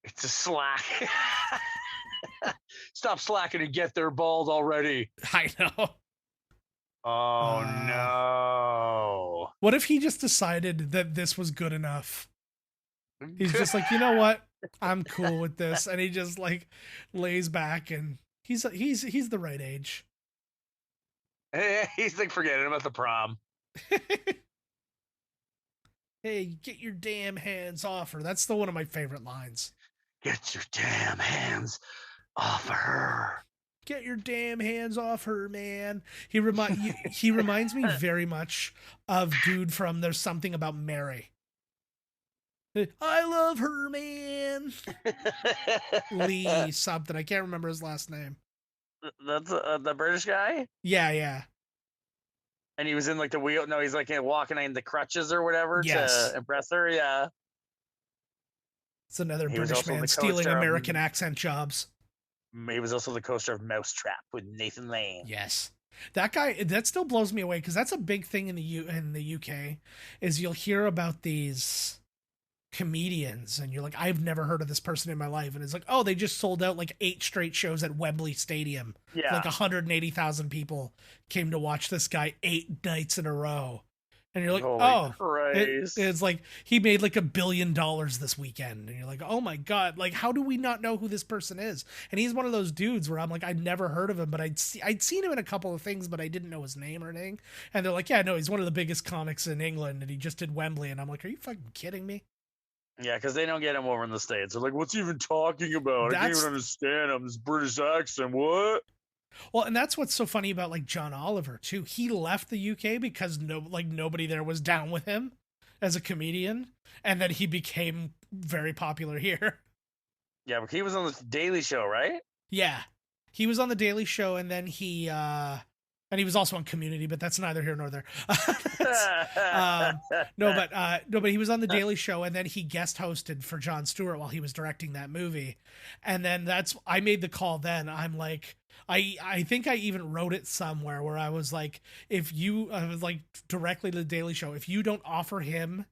It's a slack. Stop slacking and get there, bald already. I know. Oh no. What if he just decided that this was good enough? He's just like, you know what? I'm cool with this. And he just like lays back, and he's the right age. He's like forgetting about the prom. Hey, get your damn hands off her. That's one of my favorite lines. Get your damn hands off her. Get your damn hands off her, man. He reminds me very much of dude from There's Something About Mary. I love her, man. Lee something. I can't remember his last name. That's the British guy? Yeah. And he was in like the wheel. No, he's like walking in the crutches or whatever to impress her. Yeah. It's another British man stealing American accent jobs. He was also the co-star of Mousetrap with Nathan Lane. Yes. That guy, that still blows me away, because that's a big thing in the UK, is you'll hear about these comedians and you're like, I've never heard of this person in my life, and it's like, oh, they just sold out like 8 straight shows at Wembley Stadium. Yeah. Like 180,000 people came to watch this guy 8 nights in a row. And you're like, it's like he made like $1 billion this weekend. And you're like, oh my God, like, how do we not know who this person is? And he's one of those dudes where I'm like, I'd never heard of him, but I'd seen him in a couple of things, but I didn't know his name or anything. And they're like, yeah, no, he's one of the biggest comics in England, and he just did Wembley. And I'm like, are you fucking kidding me? Yeah, because they don't get him over in the States. They're like, what's he even talking about? I can't even understand him. This British accent, what? Well, and that's what's so funny about like John Oliver too. He left the UK because nobody there was down with him as a comedian, and then he became very popular here. Yeah, but he was on the Daily Show, right? Yeah, he was on the Daily Show, and then he was also on Community, but that's neither here nor there. But he was on the Daily Show, and then he guest hosted for Jon Stewart while he was directing that movie, and then I made the call. Then I'm like, I think I even wrote it somewhere where I was like, if you like directly to the Daily Show, if you don't offer him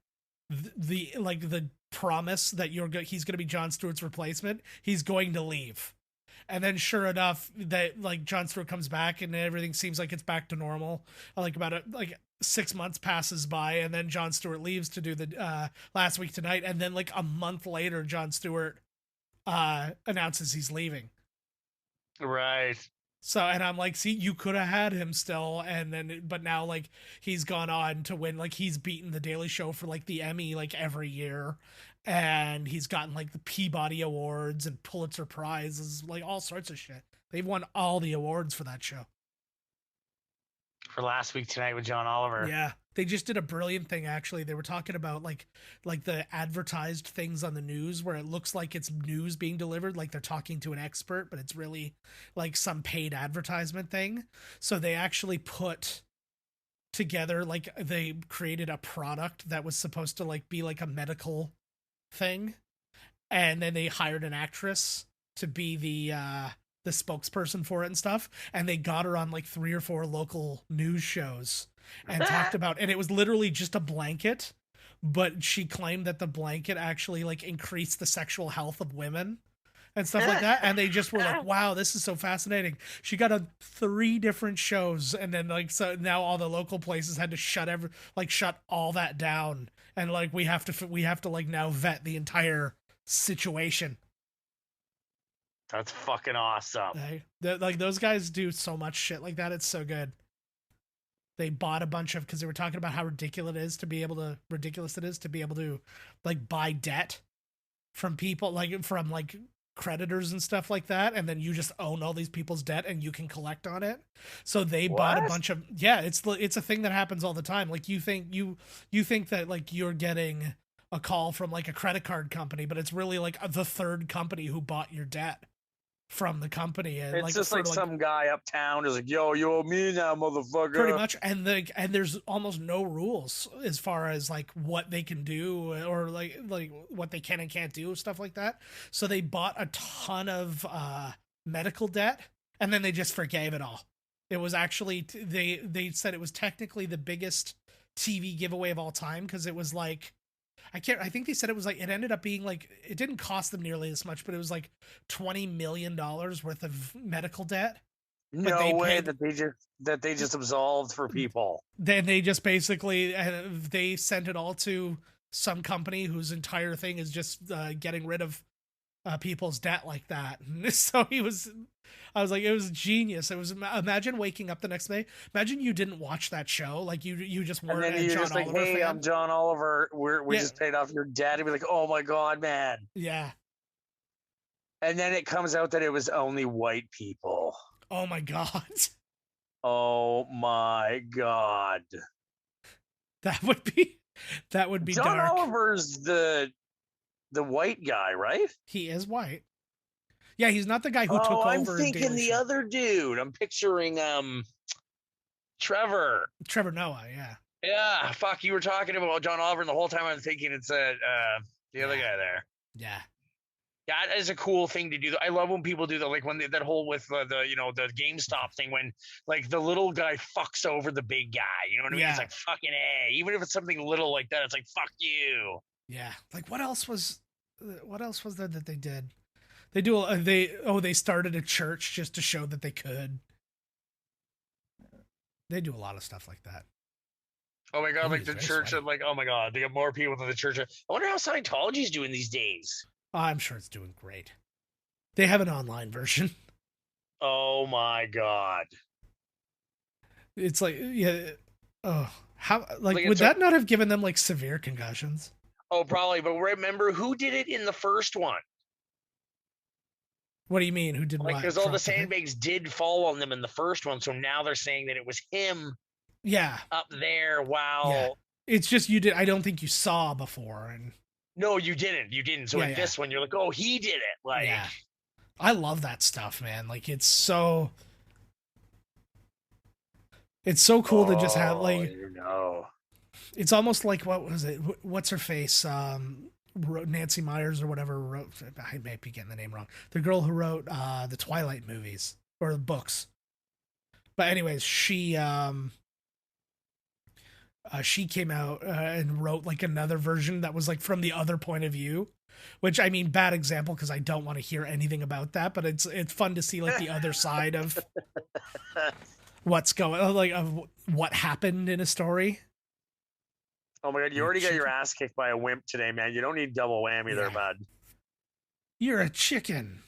the promise that he's going to be Jon Stewart's replacement, he's going to leave. And then sure enough, that like Jon Stewart comes back and everything seems like it's back to normal. Like about 6 months passes by, and then Jon Stewart leaves to do the Last Week Tonight, and then like a month later, Jon Stewart announces he's leaving. Right. So, and I'm like, see, you could have had him still, but now like he's gone on to win, like he's beaten the Daily Show for like the Emmy like every year, and he's gotten like the Peabody Awards and Pulitzer Prizes, like all sorts of shit. They've won all the awards for that show. For Last Week Tonight with John Oliver. Yeah. They just did a brilliant thing, actually. They were talking about like the advertised things on the news where it looks like it's news being delivered, like they're talking to an expert, but it's really like some paid advertisement thing. So they actually put together, like they created a product that was supposed to like be like a medical thing. And then they hired an actress to be the spokesperson for it and stuff. And they got her on like 3 or 4 local news shows and talked about, and it was literally just a blanket, but she claimed that the blanket actually like increased the sexual health of women and stuff like that. And they just were like, wow, this is so fascinating. She got on 3 different shows, and then like, so now all the local places had to shut all that down. And like, we have to like now vet the entire situation. That's fucking awesome. Like those guys do so much shit like that. It's so good. They bought a bunch because they were talking about how ridiculous it is to be able to like buy debt from people, like from like creditors and stuff like that. And then you just own all these people's debt and you can collect on it. So they bought a bunch of, it's a thing that happens all the time. Like you think that like you're getting a call from like a credit card company, but it's really like the third company who bought your debt. from the company, and It's just like some guy uptown is like, "Yo, you owe me now, motherfucker." Pretty much, and there's almost no rules as far as like what they can do or like what they can and can't do, stuff like that. So they bought a ton of medical debt, and then they just forgave it all. It was actually they said it was technically the biggest TV giveaway of all time because it was like I think they said it was like it ended up being like it didn't cost them nearly as much, but it was like $20 million worth of medical debt. No way that they just absolved for people. Then they just basically they sent it all to some company whose entire thing is just getting rid of people's debt like that. So I was like, it was genius. It was imagine waking up the next day. Imagine you didn't watch that show, like you just weren't. And then you're just like, hey, I'm John Oliver. We just paid off your debt. And be like, oh my god, man. Yeah. And then it comes out that it was only white people. Oh my god. Oh my god. That would be John dark. Oliver's the white guy, right? He is white. Yeah, he's not the guy who took over. I'm thinking the other dude. I'm picturing Trevor Noah, yeah. Yeah, fuck, you were talking about John Oliver and the whole time I was thinking it's the other guy there. Yeah. That is a cool thing to do. I love when people do that, like when that whole with the GameStop thing, when like the little guy fucks over the big guy. You know what I mean? Yeah. It's like fucking A. Even if it's something little like that, it's like fuck you. Yeah. Like what else was there that they did? They started a church just to show that they could. They do a lot of stuff like that. Oh my god, like the church, like oh my god, they got more people than the church. I wonder how Scientology's doing these days. I'm sure it's doing great. They have an online version. Oh my god. It's like, yeah. Oh, how, like would that not have given them like severe concussions? Oh, probably. But remember who did it in the first one? What do you mean? Who did what? Like, because all the sandbags did fall on them in the first one. So now they're saying that it was him. Yeah. Up there. Wow. Yeah. It's just, I don't think you saw before. And no, you didn't. So in this one, you're like, oh, he did it. Like, yeah. I love that stuff, man. Like, it's so cool to just have like, it's almost like, what was it? What's her face? Nancy Myers or whatever wrote, I may be getting the name wrong. The girl who wrote the Twilight movies or the books. But anyways, she came out and wrote like another version that was like from the other point of view, which I mean, bad example because I don't want to hear anything about that, but it's fun to see like the other side of what's going on, like of what happened in a story. Oh my god, you already got your ass kicked by a wimp today, man. You don't need double whammy there, bud. You're a chicken.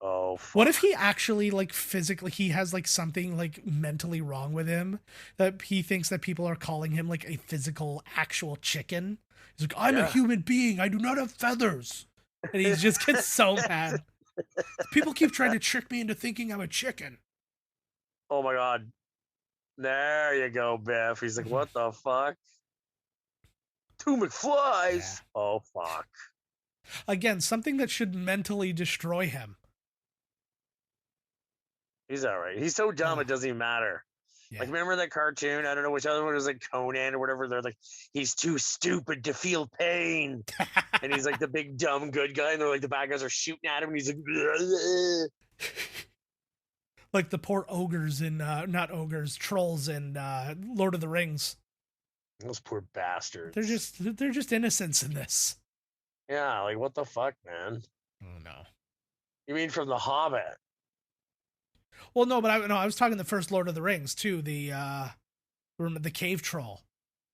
Oh, fuck. What if he actually like physically he has like something like mentally wrong with him that he thinks that people are calling him like a physical actual chicken? He's like, I'm a human being, I do not have feathers. And he just gets so mad. People keep trying to trick me into thinking I'm a chicken. Oh my god. There you go, Biff. He's like, what the fuck? 2 McFlies. Yeah. Oh fuck. Again, something that should mentally destroy him. He's all right. He's so dumb, it doesn't even matter. Yeah. Like, remember that cartoon? I don't know which other one, it was like Conan or whatever. They're like, he's too stupid to feel pain. And he's like the big dumb good guy. And they're like, the bad guys are shooting at him. And he's like, bleh. Like the poor ogres in, not ogres, trolls in Lord of the Rings. Those poor bastards. They're just innocents in this. Yeah, like what the fuck, man? Oh no. You mean from The Hobbit? Well, no, but I was talking the first Lord of the Rings too. The cave troll.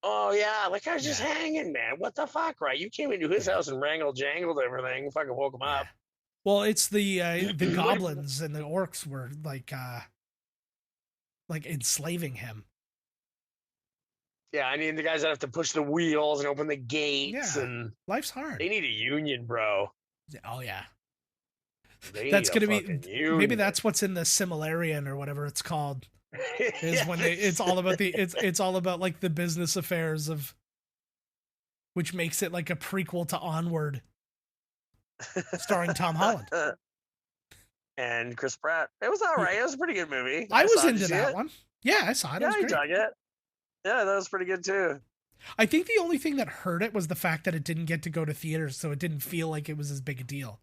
Oh yeah, like I was just hanging, man. What the fuck, right? You came into his house and jangled everything. Fucking woke him up. Well, it's the goblins and the orcs were like enslaving him. Yeah, I mean the guys that have to push the wheels and open the gates and life's hard. They need a union, bro. Oh yeah. That's gonna be union. Maybe that's what's in the Similarian or whatever it's called. Is when it's all about it's all about like the business affairs of, which makes it like a prequel to Onward, starring Tom Holland. and Chris Pratt. It was all right. It was a pretty good movie. I was saw it. Did into you see that it? one. Yeah, I saw it. It Yeah, was I great. dug it. Yeah, that was pretty good too. I think the only thing that hurt it was the fact that it didn't get to go to theaters, so it didn't feel like it was as big a deal.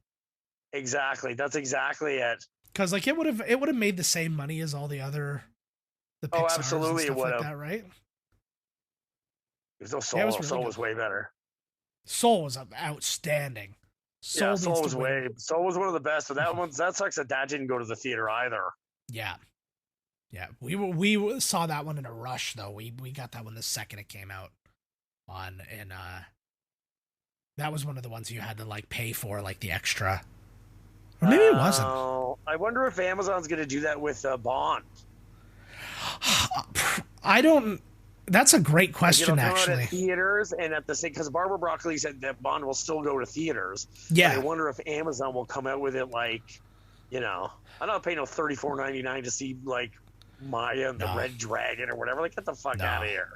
Exactly. That's exactly it. Because like it would have made the same money as all the Pixars absolutely and it stuff like would've. that, right? There's no Soul. Yeah, it was really Soul good. was way better. Soul was outstanding. Soul was one of the best. So that sucks that didn't go to the theater either. Yeah. Yeah, we saw that one in a rush though. We got that one the second it came out and that was one of the ones you had to like pay for like the extra. Or maybe it wasn't. I wonder if Amazon's going to do that with Bond. I don't. That's a great question, Like, actually. At theaters and at the same, because Barbara Broccoli said that Bond will still go to theaters. Yeah. But I wonder if Amazon will come out with it like, I'm not paying no $34.99 to see like Maya and the Red Dragon or whatever. Like, get the fuck out of here.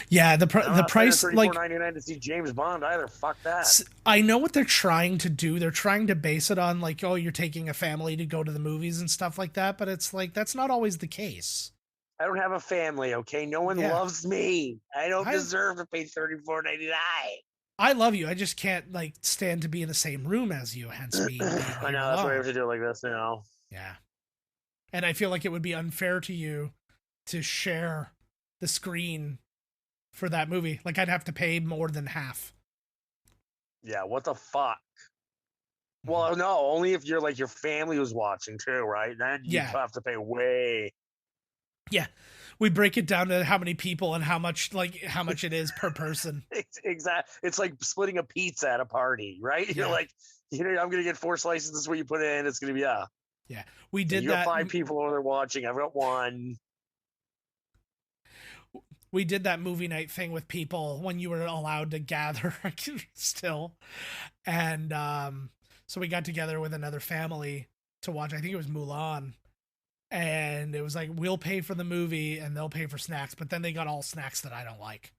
Yeah, the price, like $34.99 to see James Bond either. Fuck that. I know what they're trying to do. They're trying to base it on like, oh, you're taking a family to go to the movies and stuff like that. But it's like that's not always the case. I don't have a family, okay? No one loves me. I don't deserve to pay $34.99. I love you. I just can't like stand to be in the same room as you. Hence me. I know that's why we have to do it like this now. Yeah, and I feel like it would be unfair to you to share the screen for that movie. Like I'd have to pay more than half. Yeah, what the fuck? Well, no, only if you're like your family was watching too, right? Then you have to pay way. Yeah, we break it down to how many people and how much it is per person. Exactly. It's like splitting a pizza at a party, right? Yeah. You're like, I'm gonna get 4 slices. This is what you put in. It's gonna be Yeah, we did you that. You got 5 people over there watching. I've got 1. We did that movie night thing with people when you were allowed to gather still, and so we got together with another family to watch. I think it was Mulan. And it was like, we'll pay for the movie and they'll pay for snacks, but then they got all snacks that I don't like.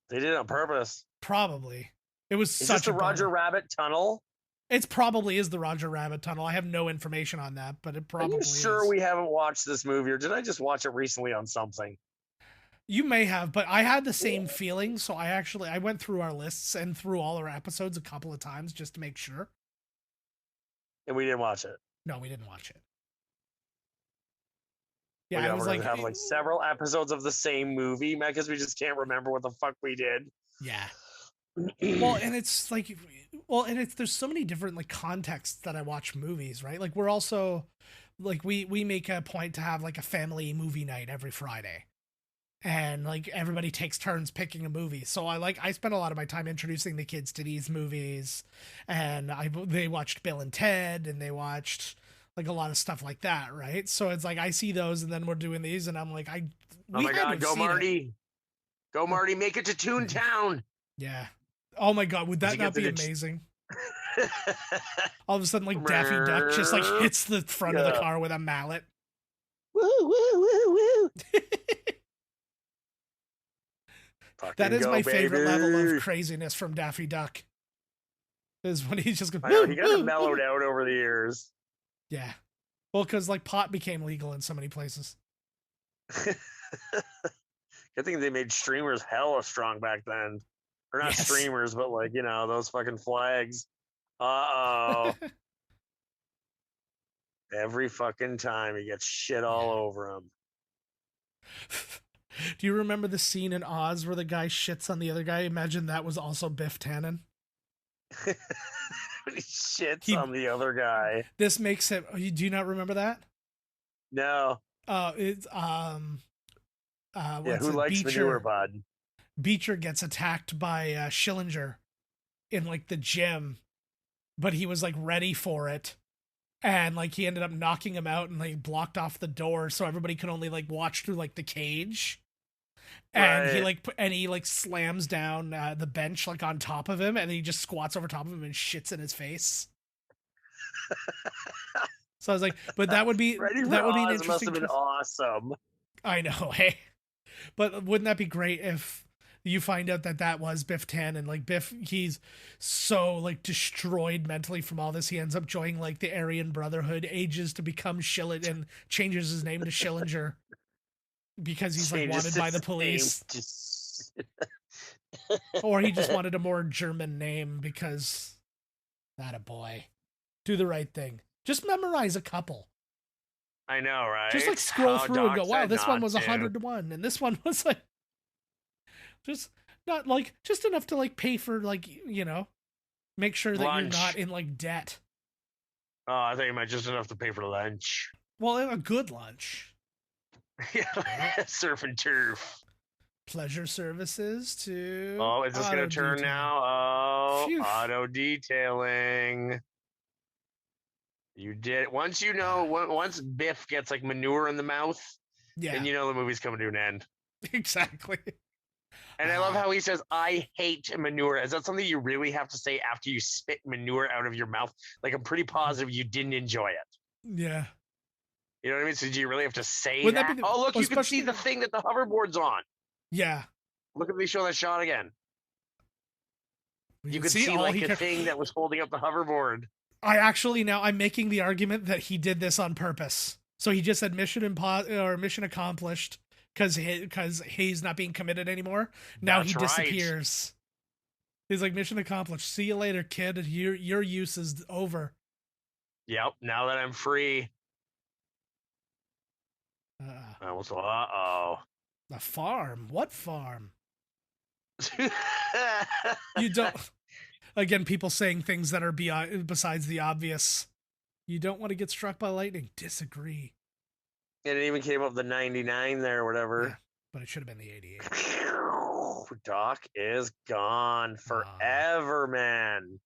They did it on purpose. Probably. It was Is such this the Roger Rabbit tunnel? It probably is the Roger Rabbit tunnel. I have no information on that, but it probably is. Are you sure is. we haven't watched this movie, or did I just watch it recently on something? You may have, but I had the same feeling, so I went through our lists and through all our episodes a couple of times just to make sure. And we didn't watch it. No, we didn't watch it. Yeah, we're gonna have like several episodes of the same movie, man, because we just can't remember what the fuck we did. Yeah. Well, and it's like, there's so many different like contexts that I watch movies, right? Like we're also like we make a point to have like a family movie night every Friday, and like everybody takes turns picking a movie. So I spend a lot of my time introducing the kids to these movies, and they watched Bill and Ted, and they watched like a lot of stuff like that, right? So it's like I see those, and then we're doing these, and I'm like, oh my god, go Marty, go Marty, make it to Toontown. Yeah. Oh my god, would that not be amazing? All of a sudden, like Daffy Duck just like hits the front of the car with a mallet. Woo woo woo woo. That is my favorite level of craziness from Daffy Duck. Is when he's just going. I know, he got mellowed out over the years. Yeah, well, because like pot became legal in so many places. Good thing they made streamers hella strong back then. Or not streamers, but like, those fucking flags. Uh-oh. Every fucking time he gets shit all over him. Do you remember the scene in Oz where the guy shits on the other guy? Imagine that was also Biff Tannen. He shits on the other guy. This makes it. Do you not remember that? No. It's who likes manure, bud? Beecher gets attacked by Schillinger in like the gym, but he was like ready for it, and like he ended up knocking him out and like blocked off the door, so everybody could only like watch through like the cage. And he slams down the bench like on top of him, and he just squats over top of him and shits in his face. So I was like, but that would be an interesting. Must have been awesome. I know, hey, but wouldn't that be great if you find out that was Biff Tannen. Like Biff, he's so like destroyed mentally from all this. He ends up joining like the Aryan Brotherhood, ages to become Schillinger, and changes his name to Schillinger because he's like wanted by the police. Or he just wanted a more German name because that a boy. Do the right thing. Just memorize a couple. I know, right? Just like scroll through and go, wow, this one was 100-1, and this one was like just not like just enough to like pay for like, you know, make sure that lunch. you're not in like debt. Oh, I think it might just enough to pay for lunch. Well, a good lunch. Yeah, surf and turf. Pleasure services to. Oh, is this going to turn now? Oh, Phew. auto detailing. You did it. Once you know, once Biff gets like manure in the mouth, Yeah, then you know the movie's coming to an end. exactly. And I love how he says, I hate manure. Is that something you really have to say after you spit manure out of your mouth? Like, I'm pretty positive you didn't enjoy it. Yeah. You know what I mean? So do you really have to say Would that that? be the- Oh, look, well, you can see especially- the thing that the hoverboard's on. Yeah. Look if they show that shot again. We You can could see all like he the could- thing that was holding up the hoverboard. I'm making the argument that he did this on purpose. So he just said mission accomplished because he's not being committed anymore. Now That's he right. disappears. He's like, mission accomplished. See you later, kid. Your use is over. Yep, now that I'm free. Uh-oh. A farm? What farm? You don't. Again, people saying things that are besides the obvious. You don't want to get struck by lightning. Disagree. And it even came up the 99 there or whatever. Yeah, but it should have been the 88. Doc is gone forever, man.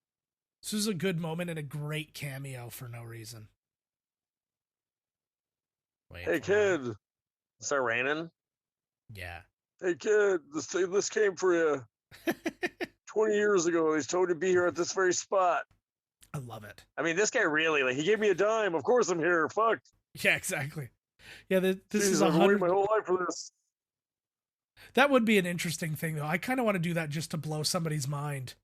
This is a good moment and a great cameo for no reason. Wait Hey, for kid. Start raining? it. Yeah. Hey, kid, this came for you 20 years ago. He's told to be here at this very spot. I love it. I mean, this guy really, like, he gave me a dime. Of course I'm here. Fuck. Yeah, exactly. Yeah, this Jeez, is I've been waiting 100. my whole life for this. That would be an interesting thing, though. I kind of want to do that just to blow somebody's mind.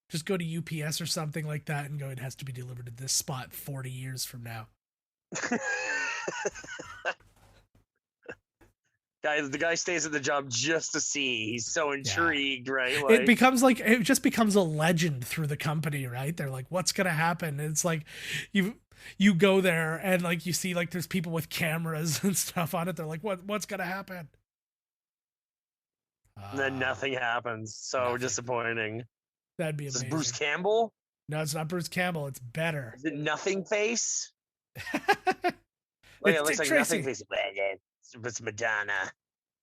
Just go to UPS or something like that and go, it has to be delivered to this spot 40 years from now. The guy stays at the job just to see. He's so intrigued, right? Like, It just becomes a legend through the company, right? They're like, what's going to happen? And it's like, you go there and like, you see like there's people with cameras and stuff on it. They're like, what's going to happen? and then nothing happens. So nothing. Disappointing. That'd be Is this amazing. Bruce Campbell? No, it's not Bruce Campbell. It's better. Is it Nothing Face? It's It looks Dick like Tracy. Nothing Face. It's Madonna.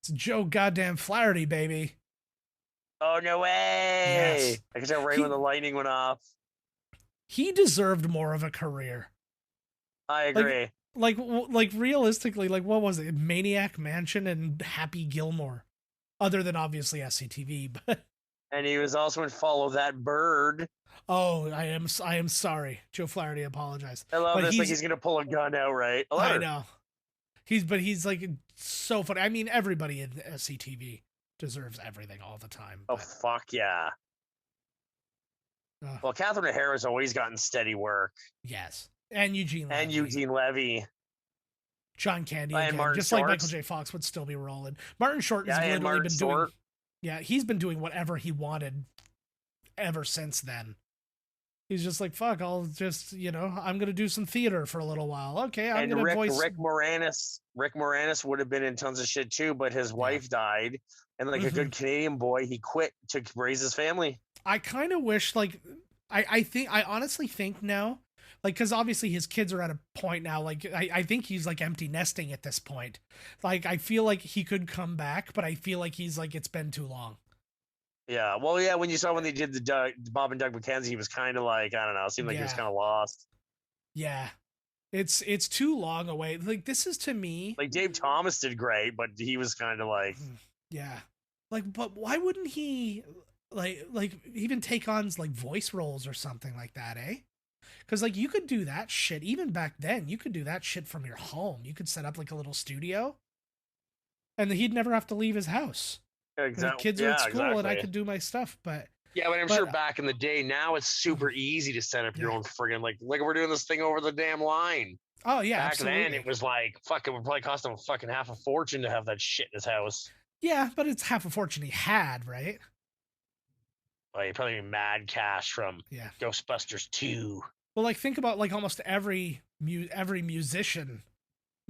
It's Joe goddamn Flaherty, baby. Oh, no way. Yes. I can tell right when the lightning went off. He deserved more of a career. I agree. Like realistically, like what was it? Maniac Mansion and Happy Gilmore. Other than obviously SCTV, but And he was also in Follow That Bird. oh, I am sorry. Joe Flaherty, apologize. I love But this. Like he's going to pull a gun out, right? I know. He's like so funny. I mean, everybody in SCTV deserves everything all the time. Oh, But, fuck yeah. Well, Catherine O'Hara's always gotten steady work. yes. And Eugene Levy. And Eugene Levy. John Candy And again, Martin just like Short. Michael J. Fox would still be rolling. Martin Short has Yeah, and literally Martin been doing. Short. Yeah, he's been doing whatever he wanted ever since then. He's just like, fuck, I'll just, I'm gonna do some theater for a little while. Okay, I'm And gonna Rick voice. Rick Moranis would have been in tons of shit too, but his wife died. And like a good Canadian boy, he quit to raise his family. I kind of wish, like, I honestly think now, like, because obviously his kids are at a point now, like, I think he's like empty nesting at this point. Like, I feel like he could come back, but I feel like he's like, it's been too long. Yeah. Well, yeah, when you saw when they did the Bob and Doug McKenzie, he was kind of like, I don't know, it seemed like he was Yeah. kind of lost. Yeah. It's too long away. Like, this is to me. Like Dave Thomas did great, but he was kind of like, Yeah. Like, but why wouldn't he like even take on like voice roles or something like that, eh? Because like you could do that shit even back then. You could do that shit from your home. You could set up like a little studio, and he'd never have to leave his house. The kids are at school and I could do my stuff, but I'm sure back in the day, now it's super easy to set up your own friggin' like we're doing this thing over the damn line. Oh yeah, back absolutely. then it was like fucking would probably cost him fucking half a fortune to have that shit in his house. Yeah, but it's half a fortune he had, right? Well, he probably mad cash from Ghostbusters 2. Well, like think about like almost every musician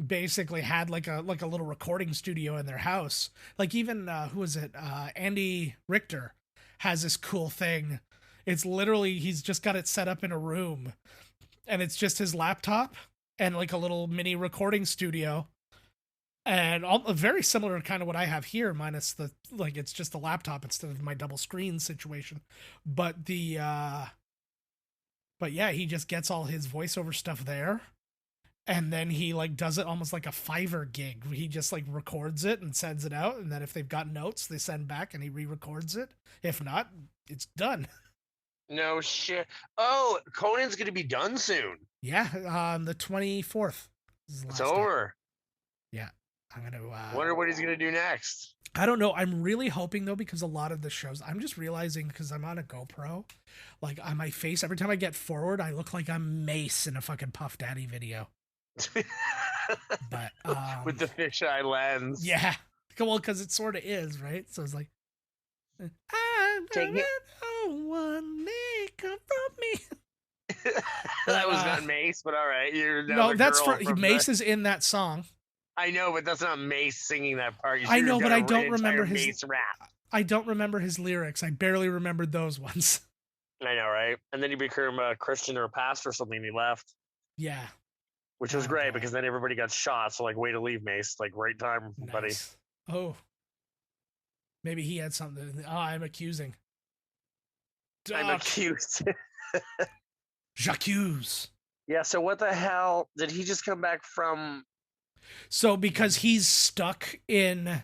basically had like a little recording studio in their house. Like even who is it? Andy Richter has this cool thing. It's literally he's just got it set up in a room, and it's just his laptop and like a little mini recording studio, and all very similar to kind of what I have here, minus the like it's just the laptop instead of my double screen situation. But but yeah, he just gets all his voiceover stuff there. And then he like does it almost like a Fiverr gig. He just like records it and sends it out. And then if they've got notes, they send back and he re-records it. If not, it's done. No shit. Oh, Conan's going to be done soon. Yeah. On the 24th. It's over. Yeah. I'm going to wonder what he's going to do next. I don't know. I'm really hoping though, because a lot of the shows, I'm just realizing because I'm on a GoPro, like on my face, every time I get forward, I look like I'm Mace in a fucking Puff Daddy video. But with the fisheye lens, yeah, well, because it sort of is, right? So it's like, I'm no one may come from me. That was not Mace, but all right, no, that's Mace is in that song. I know, but that's not Mace singing that part. I know, but I don't remember his Mace rap. I don't remember his lyrics. I barely remembered those ones. I know, right? And then he became a Christian or a pastor or something, and he left. Yeah. Which was great because then everybody got shot. So, like, way to leave, Mace. Like, right time, buddy. Oh. Maybe he had something. Oh, I'm accusing. I'm accused. J'accuse. Yeah, so what the hell? Did he just come back from... So, because he's stuck in...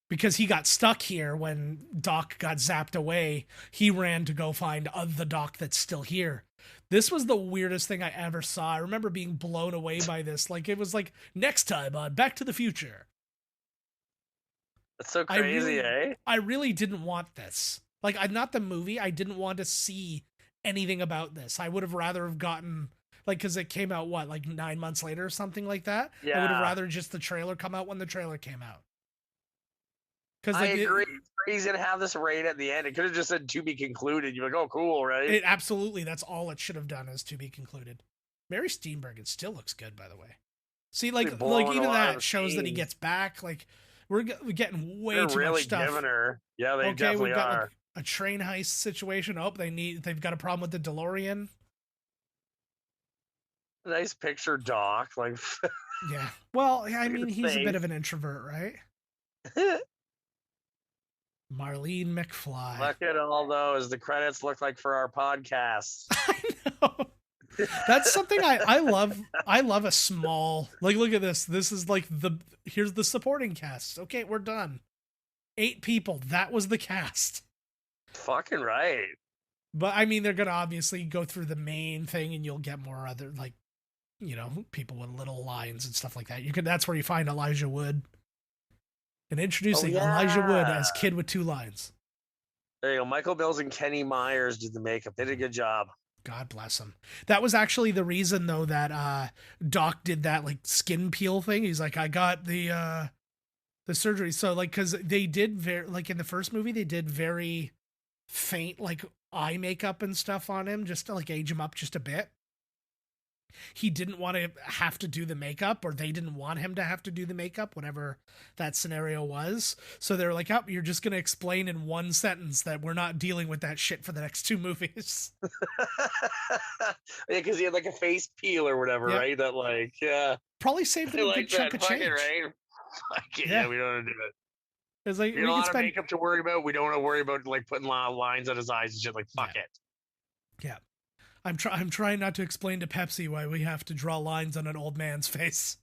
Because he got stuck here when Doc got zapped away, he ran to go find the Doc that's still here. This was the weirdest thing I ever saw. I remember being blown away by this. Like, it was like, next time on Back to the Future. That's so crazy, I really didn't want this. Like, not the movie. I didn't want to see anything about this. I would have rather have gotten, like, because it came out, what, like 9 months later or something like that? Yeah. I would have rather just the trailer come out when the trailer came out. I agree. He's going to have this right at the end. It could have just said to be concluded. You're like, oh, cool, right? It absolutely. That's all it should have done, is to be concluded. Mary Steenburgen still looks good, by the way. See, like even that shows that he gets back. Like, we're getting way too much stuff. Giving her. Yeah, they definitely we've got are. Like a train heist situation. Oh, they've got a problem with the DeLorean. Nice picture, Doc. Like, yeah. Well, I mean, he's a bit of an introvert, right? Marlene McFly. Look at all those. The credits look like for our podcasts. I know. That's something I love. I love a small, like, look at this. This is like here's the supporting cast. Okay, we're done. 8 people. That was the cast. Fucking right. But I mean, they're going to obviously go through the main thing and you'll get more other, like, you know, people with little lines and stuff like that. That's where you find Elijah Wood. And introducing Elijah Wood as Kid with 2 lines. There you go. Michael Bills and Kenny Myers did the makeup. They did a good job. God bless him. That was actually the reason, though, that Doc did that like skin peel thing. He's like, I got the surgery. So like, because they did like in the first movie, they did very faint like eye makeup and stuff on him just to like age him up just a bit. He didn't want to have to do the makeup, or they didn't want him to have to do the makeup, whatever that scenario was. So they're like, oh, you're just going to explain in 1 sentence that we're not dealing with that shit for the next 2 movies. Yeah, because he had like a face peel or whatever, right? That like, yeah. Probably saved him a good chunk of change. Right? Fuck it, yeah, we don't want to do it. It's like, we don't want makeup to worry about. We don't want to worry about like putting lines on his eyes and shit. Like, fuck it. Yeah. I'm trying not to explain to Pepsi why we have to draw lines on an old man's face.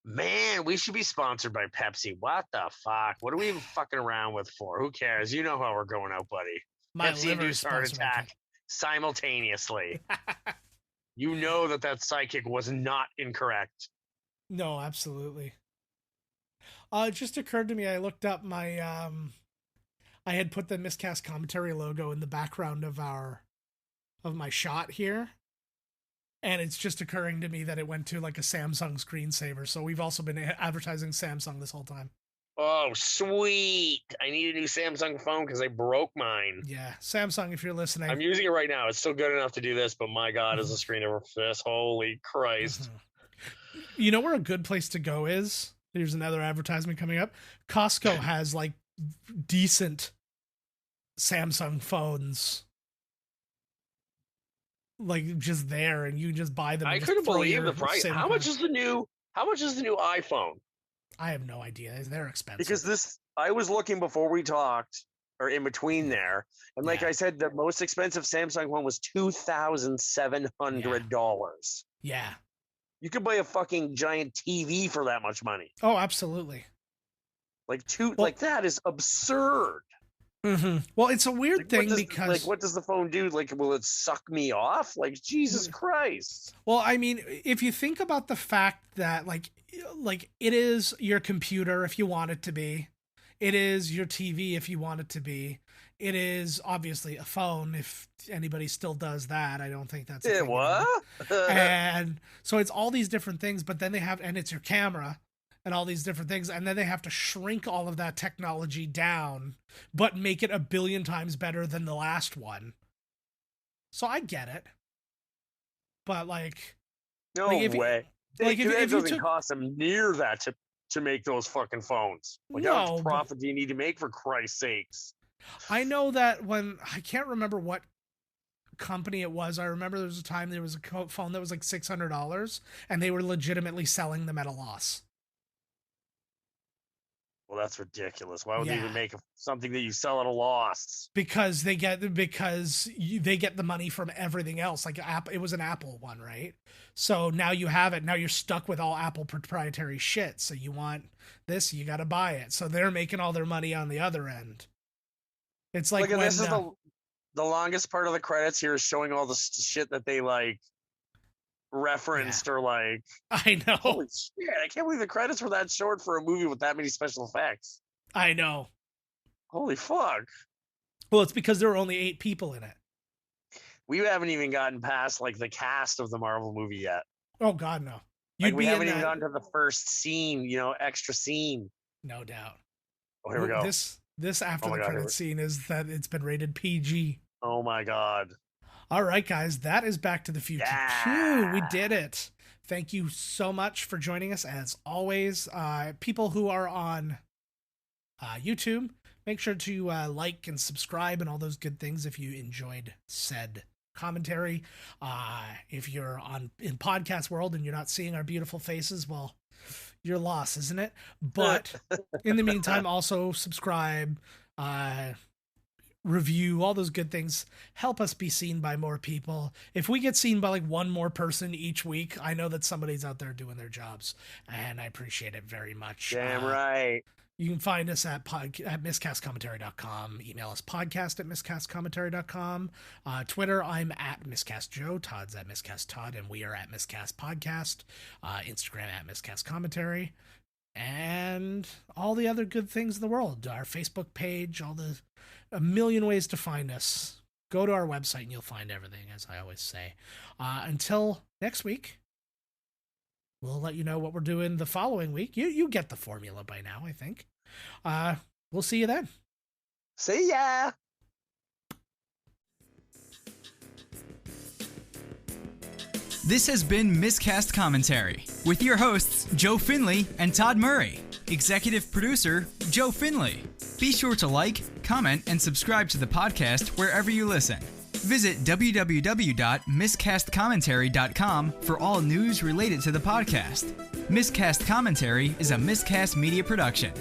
Man, we should be sponsored by Pepsi. What the fuck? What are we even fucking around with for? Who cares? You know how we're going out, buddy. Pepsi induced heart attack simultaneously. You know that psychic was not incorrect. No, absolutely. It just occurred to me, I looked up my, I had put the Miscast Commentary logo in the background of my shot here. And it's just occurring to me that it went to like a Samsung screensaver. So we've also been advertising Samsung this whole time. Oh, sweet. I need a new Samsung phone because I broke mine. Yeah. Samsung, if you're listening. I'm using it right now. It's still good enough to do this, but my God, is the screen over this. Holy Christ. You know where a good place to go is? Here's another advertisement coming up. Costco has like decent Samsung phones. Like just there, and you just buy them. I couldn't believe the price. How much is the new iPhone? I have no idea. They're expensive. Because I was looking before we talked, or in between there, and like I said, the most expensive Samsung one was $2,700. Yeah. You could buy a fucking giant TV for that much money. Oh, absolutely. Like that is absurd. Mm-hmm. Well, it's a weird thing because what does the phone do? Like, will it suck me off? Like, Jesus Christ. Well, I mean, if you think about the fact that like it is your computer if you want it to be, it is your TV if you want it to be, it is obviously a phone if anybody still does that. I don't think that's what. And so it's all these different things, but then and it's your camera. And all these different things, and then they have to shrink all of that technology down, but make it 1 billion times better than the last one. So I get it, but like, no way. It doesn't cost them near that to make those fucking phones. Like, how much profit do you need to make, for Christ's sakes? I know that I can't remember what company it was. I remember there was a time there was a phone that was like $600, and they were legitimately selling them at a loss. Well, that's ridiculous. Why would they even make something that you sell at a loss? Because they get the money from everything else. Like it was an Apple one, right? So now you have it. Now you're stuck with all Apple proprietary shit. So you want this, you got to buy it. So they're making all their money on the other end. It's like this is the longest part of the credits here is showing all the shit that they like referenced or like. I know. Holy shit! I can't believe the credits were that short for a movie with that many special effects. I know. Holy fuck! Well, it's because there were only 8 people in it. We haven't even gotten past like the cast of the Marvel movie yet. Oh God, no! We haven't even gotten to the first scene. Extra scene. No doubt. Oh, here we go. This after the credits scene is that it's been rated PG. Oh my God. All right, guys, that is Back to the Future 2. We did it. Thank you so much for joining us, as always. People who are on YouTube, make sure to like and subscribe and all those good things if you enjoyed said commentary. If you're in podcast world and you're not seeing our beautiful faces, well, your loss, isn't it? But in the meantime, also subscribe, review, all those good things help us be seen by more people. If we get seen by like one more person each week, I know that somebody's out there doing their jobs, and I appreciate it very much. Damn right. You can find us at miscastcommentary.com. Email us podcast@miscastcommentary.com. Twitter, I'm at miscastjoe. Todd's at miscasttodd, and we are at miscastpodcast. Instagram at miscastcommentary. And all the other good things in the world. Our Facebook page, a million ways to find us. Go to our website and you'll find everything, as I always say. Until next week, we'll let you know what we're doing the following week. You get the formula by now, I think. We'll see you then. See ya! This has been Miscast Commentary with your hosts, Joe Finley and Todd Murray. Executive producer, Joe Finley. Be sure to like, comment, and subscribe to the podcast wherever you listen. Visit www.miscastcommentary.com for all news related to the podcast. Miscast Commentary is a Miscast Media production.